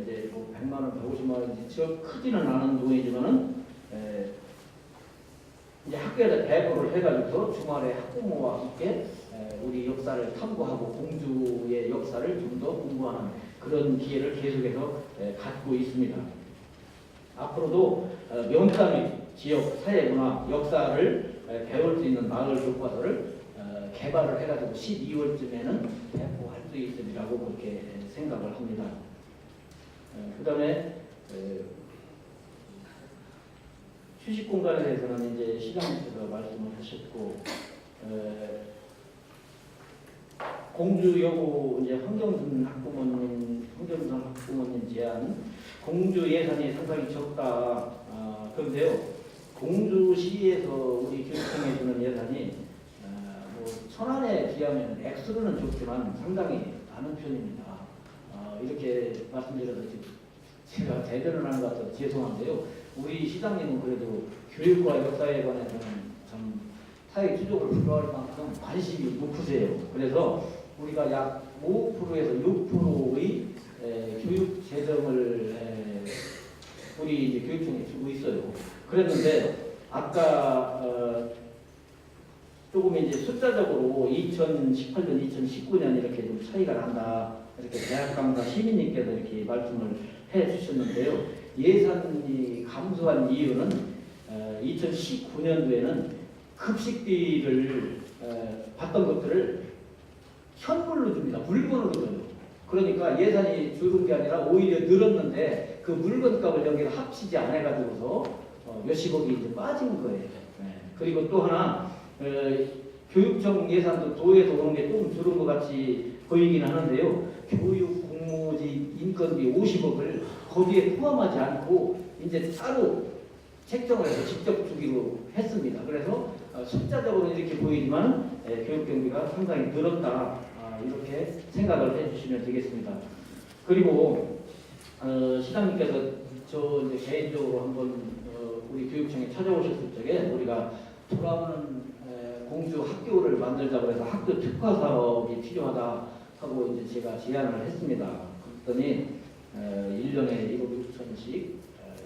이제 뭐 100만 원, 150만 원인지 저 크지는 않은 돈이지만은 이제 학교에다 배부를 해가지고 주말에 학부모와 함께 우리 역사를 탐구하고 공주의 역사를 좀 더 공부하는 그런 기회를 계속해서 갖고 있습니다. 앞으로도 명단 지역 사회문화 역사를 배울 수 있는 마을 교과서를 개발을 해가지고 12월쯤에는 배포할 수 있으리라고 그렇게 생각을 합니다. 그 다음에 휴식 공간에 대해서는 이제 시장님께서 말씀을 하셨고 공주 여고 이제 황경순 학부모님 제안 공주 예산이 상당히 적다. 그런데요 공주시에서 우리 교육청에 주는 예산이 뭐 천안에 비하면 액수로는 좋지만 상당히 많은 편입니다. 이렇게 말씀드려서 제가 대변을 하는 것 같아서 죄송한데요. 우리 시장님은 그래도 교육과 역사에 관해서는 참 사회 추적을 불허할 만큼 관심이 높으세요. 그래서 우리가 약 5%에서 6%의 교육 재정을 우리 이제 교육청에 주고 있어요. 그랬는데 아까 조금 이제 숫자적으로 2018년, 2019년 이렇게 좀 차이가 난다. 이렇게 대학감과 시민님께서 이렇게 말씀을 해주셨는데요. 예산이 감소한 이유는 2019년도에는 급식비를 받던 것들을 현물로 줍니다. 물건으로 줘요. 그러니까 예산이 줄은 게 아니라 오히려 늘었는데 그 물건값을 여기다 합치지 않아가지고서 몇십억이 이제 빠진 거예요. 그리고 또 하나 교육청 예산도 도에서 오는 게 조금 줄은 것 같이 보이긴 하는데요. 교육 공무지 인건비 50억을 거기에 포함하지 않고 이제 따로 책정을 해서 직접 주기로 했습니다. 그래서 숫자적으로 이렇게 보이지만 교육 경비가 상당히 늘었다. 이렇게 생각을 해주시면 되겠습니다. 그리고 시장님께서 저 이제 개인적으로 한번 우리 교육청에 찾아오셨을 적에 우리가 돌아오는 공주 학교를 만들자고 해서 학교 특화 사업이 필요하다 하고 이제 제가 제안을 했습니다. 그랬더니 1년에 1억 6천씩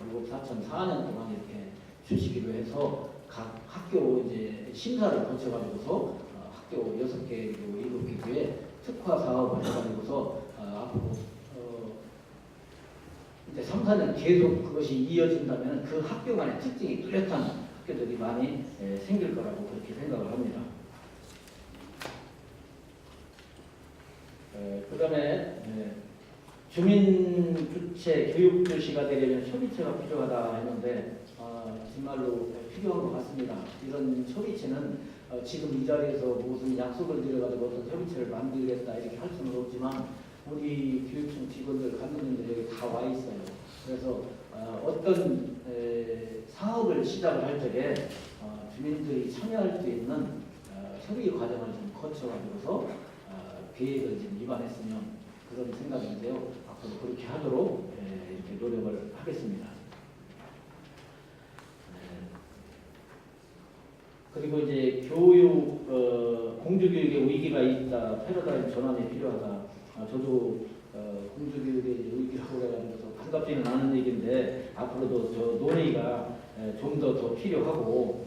1억 4천 4년 동안 이렇게 주시기로 해서 각 학교 이제 심사를 거쳐가지고서 학교 6개, 7개 교에 특화 사업을 해가지고서 앞으로 이제 3, 4년 계속 그것이 이어진다면 그 학교만의 특징이 뚜렷한 학교들이 많이 생길 거라고 그렇게 생각을 합니다. 그 다음에 주민주체 교육도시가 되려면 협의체가 필요하다 했는데 정말로 필요한 것 같습니다. 이런 협의체는 지금 이 자리에서 무슨 약속을 드려가지고 어떤 협의체를 만들겠다 이렇게 할 수는 없지만 우리 교육청 직원들, 감독님들 여기 다 와 있어요. 그래서 어떤 사업을 시작을 할 적에 주민들이 참여할 수 있는 협의 과정을 좀 거쳐가지고서 계획을 좀 입안했으면 그런 생각인데요. 앞으로 그렇게 하도록 이렇게 노력을 하겠습니다. 그리고 이제 교육, 공주교육에 위기가 있다, 패러다임 전환이 필요하다. 저도 공주교육에 위기라고 해가지고 반갑지는 않은 얘기인데 앞으로도 저 논의가 좀 더 필요하고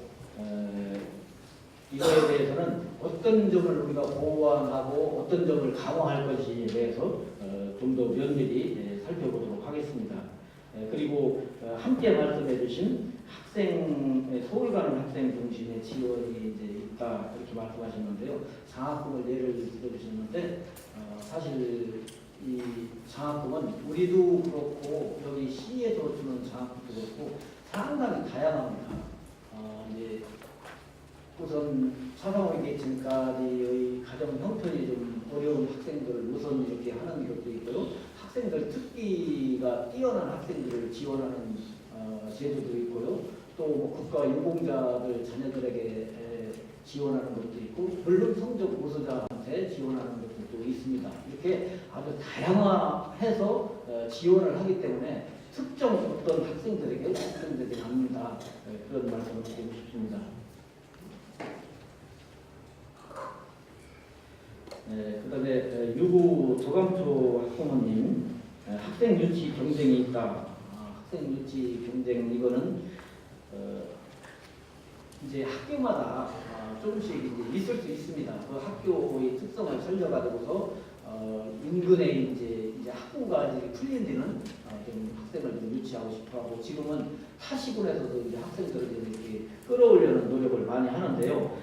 이거에 대해서는 어떤 점을 우리가 보완하고 어떤 점을 강화할 것인지에 대해서 좀 더 면밀히 살펴보도록 하겠습니다. 그리고 함께 말씀해 주신 서울 가는 학생 중심의 지원이 이제 있다 이렇게 말씀하셨는데요. 장학금을 예를 들어주셨는데 사실 이 장학금은 우리도 그렇고 여기 시에서 주는 장학금도 그렇고 상당히 다양합니다. 이제 우선 차상위 계층까지의 가정 형편이 좀 어려운 학생들을 우선 이렇게 하는 것도 있고요. 학생들 특기가 뛰어난 학생들을 지원하는 제도도 있고요. 또뭐 국가 유공자들 자녀들에게 지원하는 것도 있고 물론 성적 우수자한테 지원하는 것도 있습니다. 이렇게 아주 다양화해서 지원을 하기 때문에 특정 어떤 학생들에게 집중되지 않는다. 그런 말씀을 드리고 싶습니다. 그 다음에 유구 조감초 학부모님 학생 유치 경쟁이 있다. 학생 유치 경쟁 이거는 이제 학교마다 조금씩 이제 있을 수 있습니다. 그 학교의 특성을 살려가지고서 인근에 이제 학부가 이제 풀린 데는 좀 학생을 좀 유치하고 싶어하고 지금은 타 시군에서도 이제 학생들을 이렇게 끌어올려는 노력을 많이 하는데요.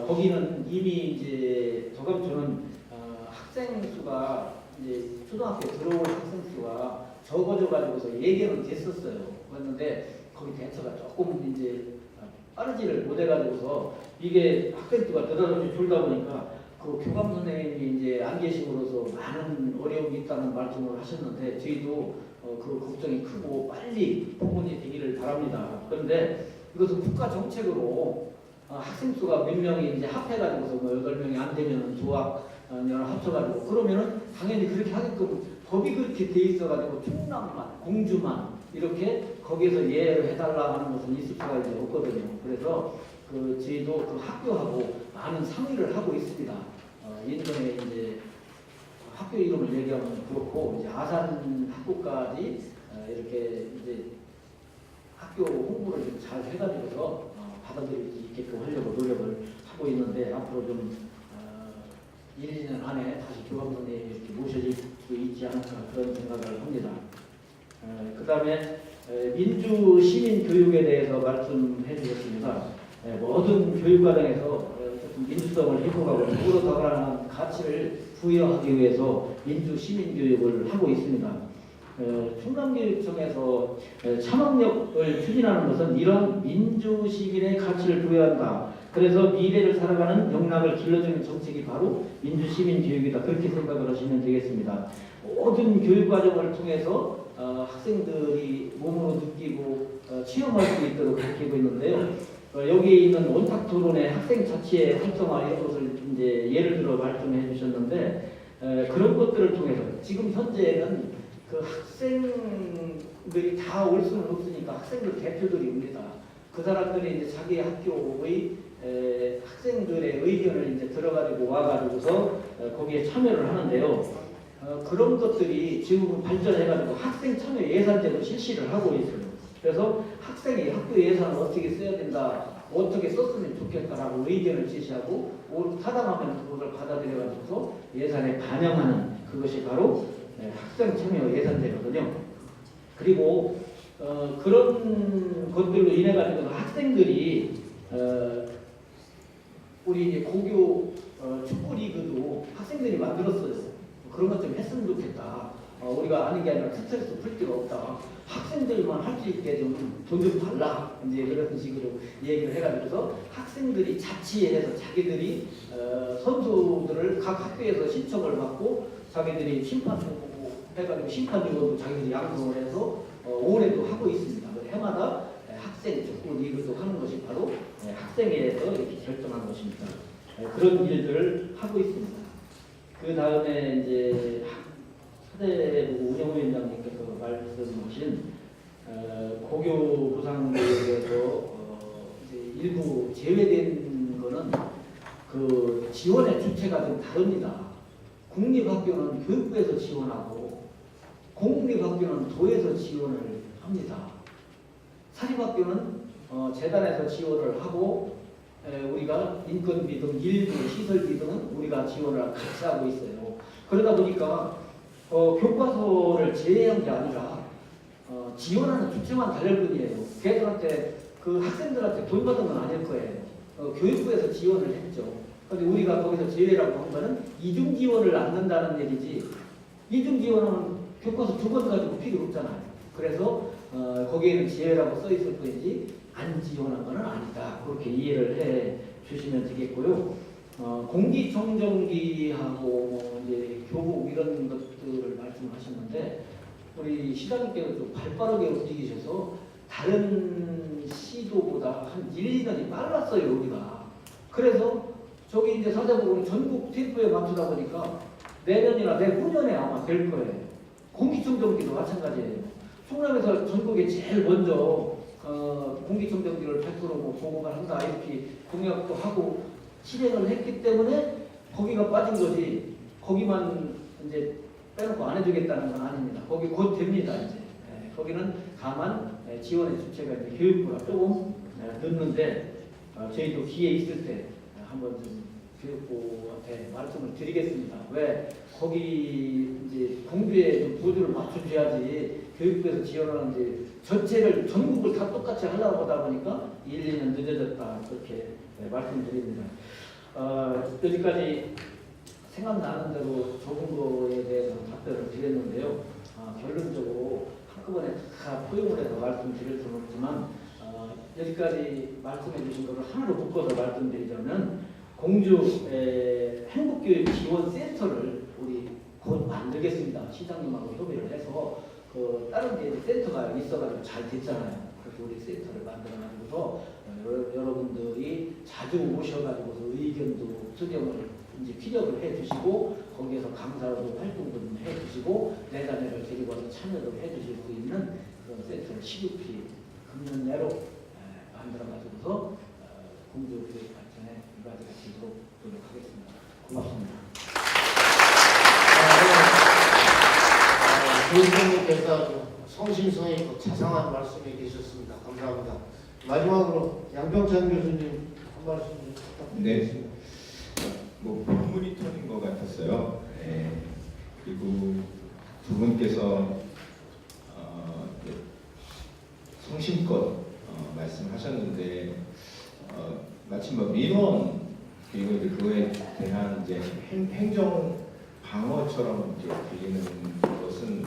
거기는 이미 이제 조감초는 학생 수가 이제 초등학교 들어올 학생 수가 적어져 가지고서 예견은 됐었어요. 그랬는데 거기 대처가 조금 이제 빠르지를 못해 가지고서 이게 학생 수가 느닷없이 줄다 보니까 그 교감 선생님이 이제 안 계심으로써 많은 어려움이 있다는 말씀을 하셨는데 저희도 그 걱정이 크고 빨리 복원이 되기를 바랍니다. 그런데 이것은 국가 정책으로 학생 수가 몇 명이 이제 합해가지고서 뭐 8명이 안 되면 조합 합쳐가지고 그러면은 당연히 그렇게 하게끔 법이 그렇게 돼 있어가지고 충남만 공주만 이렇게 거기에서 예를 해달라 하는 것은 있을 수가 이제 없거든요. 그래서 그 저희도 그 학교하고 많은 상의를 하고 있습니다. 예전에 이제 학교 이름을 얘기하면 그렇고 이제 아산 학교까지 이렇게 이제 학교 홍보를 좀 잘 해가지고서 받아들일 수 있게끔 하려고 노력을 하고 있는데 앞으로 좀 1, 2년 안에 다시 교감 선생님이 이렇게 모셔질 수 있지 않을까 그런 생각을 합니다. 그 다음에 민주 시민 교육에 대해서 말씀해 주셨습니다. 모든 교육 과정에서 민주성을 회복하고 누구로 다가가는 가치를 부여하기 위해서 민주 시민 교육을 하고 있습니다. 충남교육청에서 창업력을 추진하는 것은 이런 민주 시민의 가치를 부여한다. 그래서 미래를 살아가는 영락을 길러주는 정책이 바로 민주 시민 교육이다. 그렇게 생각을 하시면 되겠습니다. 모든 교육 과정을 통해서 학생들이 몸으로 느끼고 체험할 수 있도록 가르치고 있는데요. 여기에 있는 원탁 토론의 학생 자치의 활성화 이런 것을 이제 예를 들어 말씀해 주셨는데 그런 것들을 통해서 지금 현재는 그 학생들이 다 올 수는 없으니까 학생들 대표들이 옵니다. 그 사람들이 이제 자기 학교의 학생들의 의견을 이제 들어가지고 와가지고서 거기에 참여를 하는데요. 그런 것들이 지금 발전해가지고 학생 참여 예산제도 실시를 하고 있어요. 그래서 학생이 학교 예산을 어떻게 써야 된다 어떻게 썼으면 좋겠다라고 의견을 제시하고 타당하면 그것을 받아들여가지고서 예산에 반영하는 그것이 바로 학생 참여 예산제거든요. 그리고 그런 것들로 인해 가지고 학생들이 우리 이제 고교 축구 리그도 학생들이 만들었어요. 그런 것 좀 했으면 좋겠다. 우리가 아는 게 아니라 스트레스 풀 필요 없다. 학생들만 할 수 있게 좀 돈 좀 달라. 이제 이런 식으로 얘기를 해가지고서 학생들이 자치해서 자기들이 선수들을 각 학교에서 신청을 받고 자기들이 심판도 해가지고 심판위원도 자기들이 양성을 해서 올해도 하고 있습니다. 해마다 학생 축구 리그도 하는 것이 바로 학생회에서 이렇게 결정한 것입니다. 그런 일들을 하고 있습니다. 그 다음에 이제 사대부 운영위원장님께서 말씀하신 고교 보상교육에서 이제 일부 제외된 거는 그 지원의 주체가 좀 다릅니다. 국립학교는 교육부에서 지원하고 공립학교는 도에서 지원을 합니다. 사립학교는 재단에서 지원을 하고 우리가 인건비 등 일부 시설비 등은 우리가 지원을 같이 하고 있어요. 그러다 보니까 교과서를 제외한 게 아니라 지원하는 주체만 다를 뿐이에요. 걔들한테 그 학생들한테 돈 받은 건 아닐 거예요. 교육부에서 지원을 했죠. 근데 우리가 거기서 제외라고 한 거는 이중 지원을 안 넣는다는 얘기지. 이중 지원은 교과서 2번 가지고 필요 없잖아요. 그래서 거기에는 제외라고 써 있을 뿐이지 안 지원한 거는 아니다. 그렇게 이해를 해 주시면 되겠고요. 공기청정기하고 뭐 이제 교복 이런 것들을 말씀하셨는데 우리 시장님께서 좀 발빠르게 움직이셔서 다른 시도보다 한 1, 2년이 빨랐어요 우리가. 그래서 저기 이제 사자보고는 전국 템포에 맞추다 보니까 내년이나 내후년에 아마 될 거예요. 공기청정기도 마찬가지예요. 충남에서 전국에 제일 먼저 공기청정기를 100% 보고만 한다 이렇게 공약도 하고 실행을 했기 때문에 거기가 빠진 거지 거기만 이제 빼놓고 안 해주겠다는 건 아닙니다. 거기 곧 됩니다 이제. 거기는 다만 지원의 주체가 이제 교육부가 조금 늦는데 저희도 기회 있을 때 한번 좀 교육부한테 말씀을 드리겠습니다. 왜 거기 이제 공부에 좀 보조를 맞춰줘야지 교육부에서 지원하는지 전체를 전국을 다 똑같이 하려고 하다 보니까 1, 2년 늦어졌다 그렇게 말씀드립니다. 여기까지 생각나는 대로 적은 거에 대해서 답변을 드렸는데요. 결론적으로 한꺼번에 다 포용을 해서 말씀드릴 수는 없지만 여기까지 말씀해 주신 것을 하나로 묶어서 말씀드리자면 공주 행복교육지원센터를 우리 곧 만들겠습니다. 시장님하고 협의를 해서 다른 데 센터가 있어가지고 잘 됐잖아요. 그래서 우리 센터를 만들어가지고서 여러분들이 자주 오셔가지고서 의견도 수렴을 이제 피력을 해주시고 거기에서 강사도 활동도 좀 해주시고 내자녀를 데리고 와서 참여도 해주실 수 있는 그런 센터를 시급히 금년 내로 만들어가지고서 공주 교육 발전에 이바지가 되도록 노력하겠습니다. 고맙습니다. 교육부님께서 성심성의 있고 자상한 말씀해 주셨습니다. 감사합니다. 마지막으로 양병찬 교수님 한 말씀 부탁드리겠습니다. 뭐 본문이 터진 것 같았어요. 그리고 두 분께서 성심껏 말씀하셨는데 마치 뭐 민원 그리고 이제 그거에 대한 이제 행정 방어처럼 이제 들리는 것은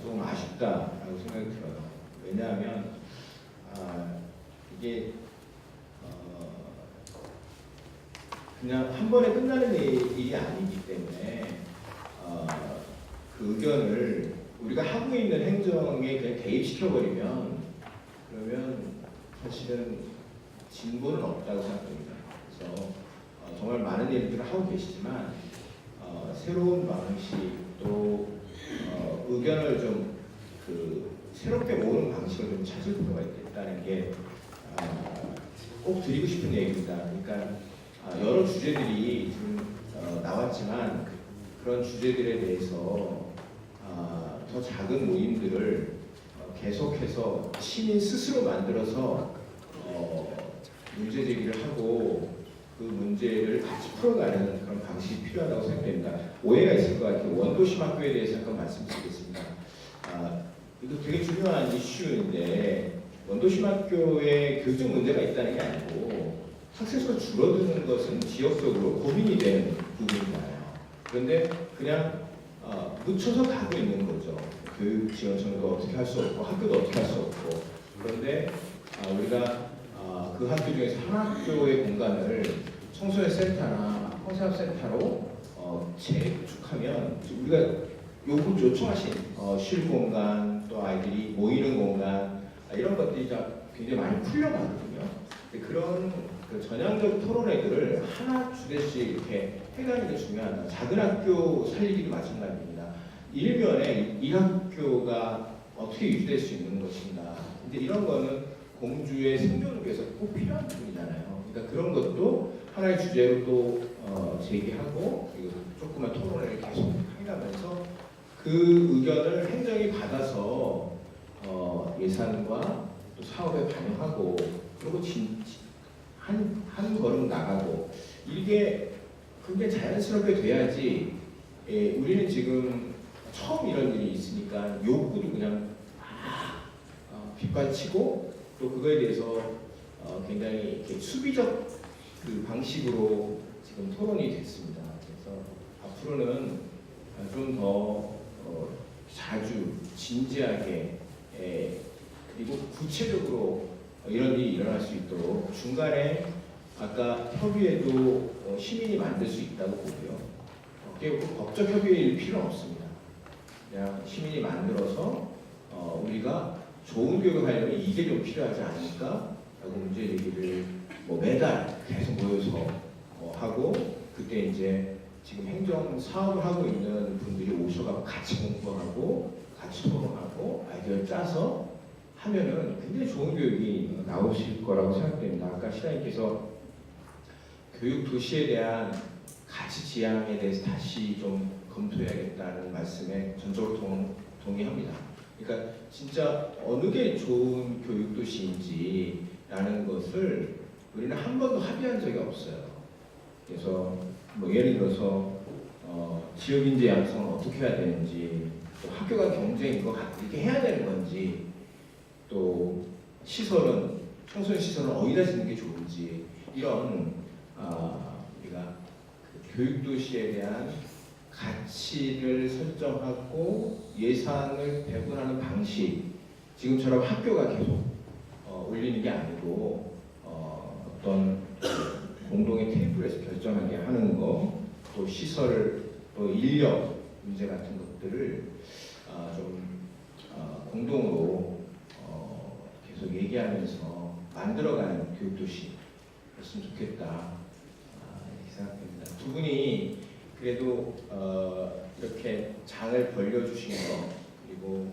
조금 아쉽다라고 생각이 들어요. 왜냐하면 이게 그냥 한 번에 끝나는 일이 아니기 때문에 그 의견을 우리가 하고 있는 행정에 그냥 개입시켜버리면 그러면 사실은 진보는 없다고 생각합니다. 그래서 정말 많은 일들을 하고 계시지만 새로운 방식 또 의견을 좀 새롭게 모으는 방식을 좀 찾을 필요가 있겠다는 게 꼭 드리고 싶은 얘기입니다. 그러니까 여러 주제들이 지금 나왔지만 그런 주제들에 대해서 더 작은 모임들을 계속해서 시민 스스로 만들어서 문제 제기를 하고 그 문제를 같이 풀어가는 그런 방식이 필요하다고 생각됩니다. 오해가 있을 것 같아요. 원도심 학교에 대해서 잠깐 말씀드리겠습니다. 이거 되게 중요한 이슈인데 원도심 학교에 교직 문제가 있다는 게 아니고 학생 수가 줄어드는 것은 지역적으로 고민이 되는 부분이잖아요. 그런데 그냥 묻혀서 가고 있는 거죠. 교육 지원청도 어떻게 할 수 없고 학교도 어떻게 할 수 없고. 그런데 우리가 그 학교 중에서 한 학교의 공간을 청소년 센터나 평생학 센터로 재구축하면 우리가 요청하신 쉴 공간, 또 아이들이 모이는 공간 이런 것들이 굉장히 많이 풀려가거든요. 그런 그 전향적 토론회들을 하나 주대씩 이렇게 해가는 게 중요하다. 작은 학교 살리기도 마찬가지입니다. 일면에 이 학교가 어떻게 유지될 수 있는 것인가. 근데 이런 거는 공주의 생존을 위해서 꼭 필요한 부분이잖아요. 그러니까 그런 것도 하나의 주제로 또 제기하고 그리고 조그만 토론회를 계속 해가면서 그 의견을 행정이 받아서 예산과 또 사업에 반영하고 그리고 한 걸음 나가고 이게 굉장히 자연스럽게 돼야지. 우리는 지금 처음 이런 일이 있으니까 욕구도 그냥 빗발치고 또 그거에 대해서 굉장히 이렇게 수비적 그 방식으로 지금 토론이 됐습니다. 그래서 앞으로는 좀 더 자주 진지하게 그리고 구체적으로 이런 일이 일어날 수 있도록 중간에 아까 협의회도 시민이 만들 수 있다고 보고요. 법적 협의일 필요는 없습니다. 그냥 시민이 만들어서 우리가 좋은 교육을 하려면 이게 좀 필요하지 않을까? 라고 문제 얘기를 매달 계속 모여서 하고 그때 이제 지금 행정 사업을 하고 있는 분들이 오셔서 같이 공부하고 같이 토론하고 아이디어를 짜서 하면은 굉장히 좋은 교육이 나오실 거라고 생각됩니다. 아까 시장님께서 교육 도시에 대한 가치 지향에 대해서 다시 좀 검토해야겠다는 말씀에 전적으로 동의합니다. 그러니까 진짜 어느 게 좋은 교육 도시인지라는 것을 우리는 한 번도 합의한 적이 없어요. 그래서 예를 들어서 지역인재 양성을 어떻게 해야 되는지, 또 학교가 경쟁인 거 이렇게 해야 되는 건지, 또 시설은 청소년 시설은 어디다 짓는 게 좋은지 이런 우리가 교육 도시에 대한 가치를 설정하고 예산을 배분하는 방식, 지금처럼 학교가 계속 올리는 게 아니고 어떤 공동의 테이블에서 결정하게 하는 거, 또 시설, 또 인력 문제 같은 것들을 좀 공동으로 계속 얘기하면서 만들어가는 교육도시였으면 좋겠다 이렇게 생각됩니다. 두 분이 그래도 이렇게 장을 벌려주신 거, 그리고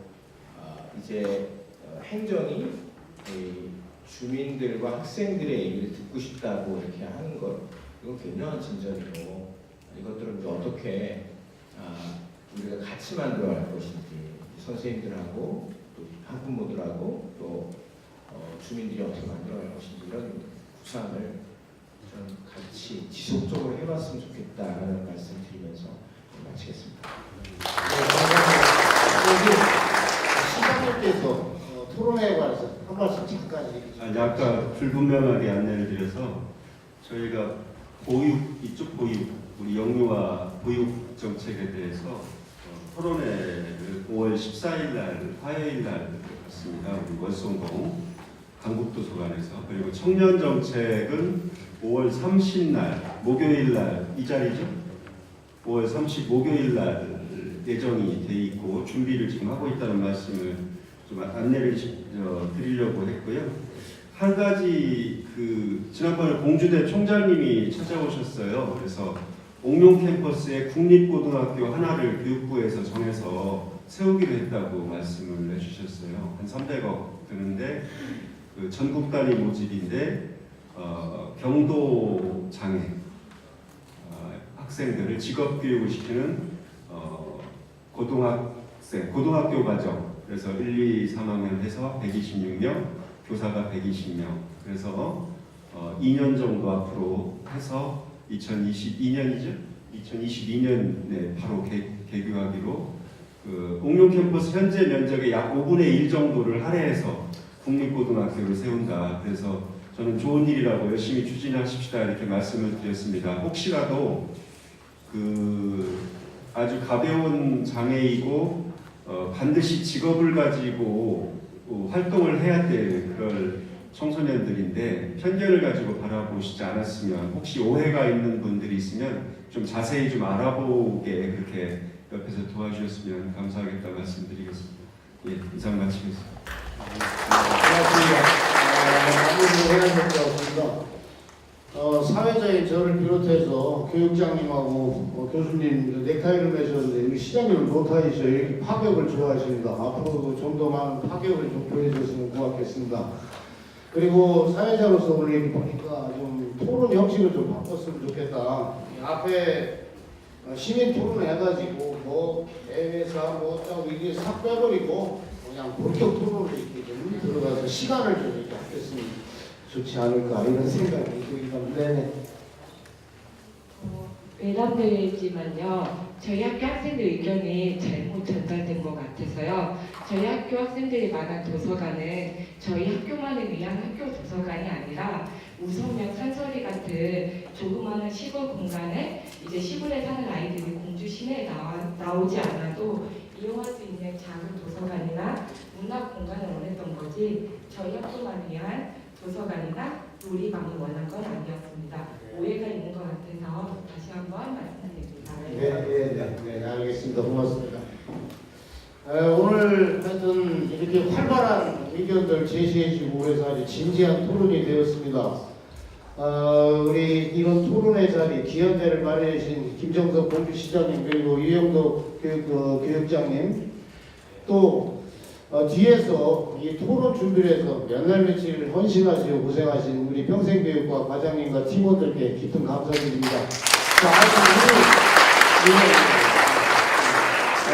이제 행정이 주민들과 학생들의 얘기를 듣고 싶다고 이렇게 하는 것, 이건 굉장한 진전이고, 이것들은 이제 어떻게 우리가 같이 만들어갈 것인지, 선생님들하고 또 학부모들하고 또 주민들이 어떻게 만들어갈 것인지 이런 구상을 좀 같이 지속적으로 해봤으면 좋겠다라는 말씀 드리면서 마치겠습니다. 시장님께서 토론회에 관해서 한 말씀 잠깐 얘기해 주세요. 아까 불분명하게 안내를 드려서 저희가 이쪽 보육, 우리 영유아 보육 정책에 대해서 토론회를 5월 14일 날 화요일 날 갔습니다. 우리 월송동 강북도서관에서. 그리고 청년 정책은 5월 30일 날 목요일 날 이 자리죠. 5월 30 목요일 날 예정이 돼 있고 준비를 지금 하고 있다는 말씀을 좀 안내를 드리려고 했고요. 한 가지 지난번에 공주대 총장님이 찾아오셨어요. 그래서 옥룡 캠퍼스에 국립고등학교 하나를 교육부에서 정해서 세우기로 했다고 말씀을 해주셨어요. 한 300억 드는데 전국 단위 모집인데 경도 장애 학생들을 직업 교육을 시키는 고등학교 과정, 그래서 1, 2, 3학년 해서 126명, 교사가 120명. 그래서 2년 정도 앞으로 해서 2022년이죠? 2022년에 바로 개교하기로 옥룡 캠퍼스 현재 면적의 약 5분의 1 정도를 할애해서 국립고등학교를 세운다. 그래서 저는 좋은 일이라고 열심히 추진하십시다 이렇게 말씀을 드렸습니다. 혹시라도 아주 가벼운 장애이고 반드시 직업을 가지고 활동을 해야 될 그럴 청소년들인데 편견을 가지고 바라보시지 않았으면 혹시 오해가 있는 분들이 있으면 좀 자세히 좀 알아보게 그렇게 옆에서 도와주셨으면 감사하겠다 말씀드리겠습니다. 예, 이상 마치겠습니다. 사회자인 저를 비롯해서 교육장님하고 교수님 넥타이를 매셨는데 우리 시장님을 못하시죠. 이렇게 파격을 좋아하십니다. 앞으로도 좀 더 많은 파격을 좀 보여줬으면 고맙겠습니다. 그리고 사회자로서 오늘 여기 보니까 좀 토론 형식을 좀 바꿨으면 좋겠다. 앞에 시민 토론해가지고 뭐 대회사 뭐 어쩌고 이게 싹 빼버리고 그냥 본격 토론으로 이렇게 좀 들어가서 시간을 좀 이렇게 아꼈으면 좋지 않을까 이런 생각이 들기도 합니다. 외람되지만요. 저희 학교 학생들 의견이 잘못 전달된 것 같아서요. 저희 학교 학생들이 말한 도서관은 저희 학교만을 위한 학교 도서관이 아니라 우성역 산소리 같은 조그마한 시골 공간을 이제 시골에 사는 아이들이 공주 시내에 나오지 않아도 이용할 수 있는 작은 도서관이나 문학 공간을 원했던 거지 저희 학교만을 위한 도서관이나 놀이방을 원한 건 아니었습니다. 오해가 있는 것 같아서 다시 한번 말씀드립니다. 네, 알겠습니다. 고맙습니다. 오늘 하여튼 이렇게 활발한 의견들 제시해주고 그래서 아주 진지한 토론이 되었습니다. 우리 이런 토론의 자리 귀한 자리를 마련해 주신 김정석 공주시장님 그리고 유영도 교육장님 또 뒤에서 이 토론 준비를 해서 몇 날 며칠 헌신하시고 고생하신 우리 평생교육과 과장님과 팀원들께 깊은 감사드립니다. 자,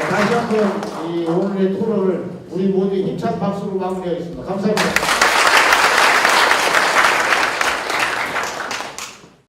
다시 한번 이 오늘의 토론을 우리 모두 힘찬 박수로 마무리하겠습니다. 감사합니다.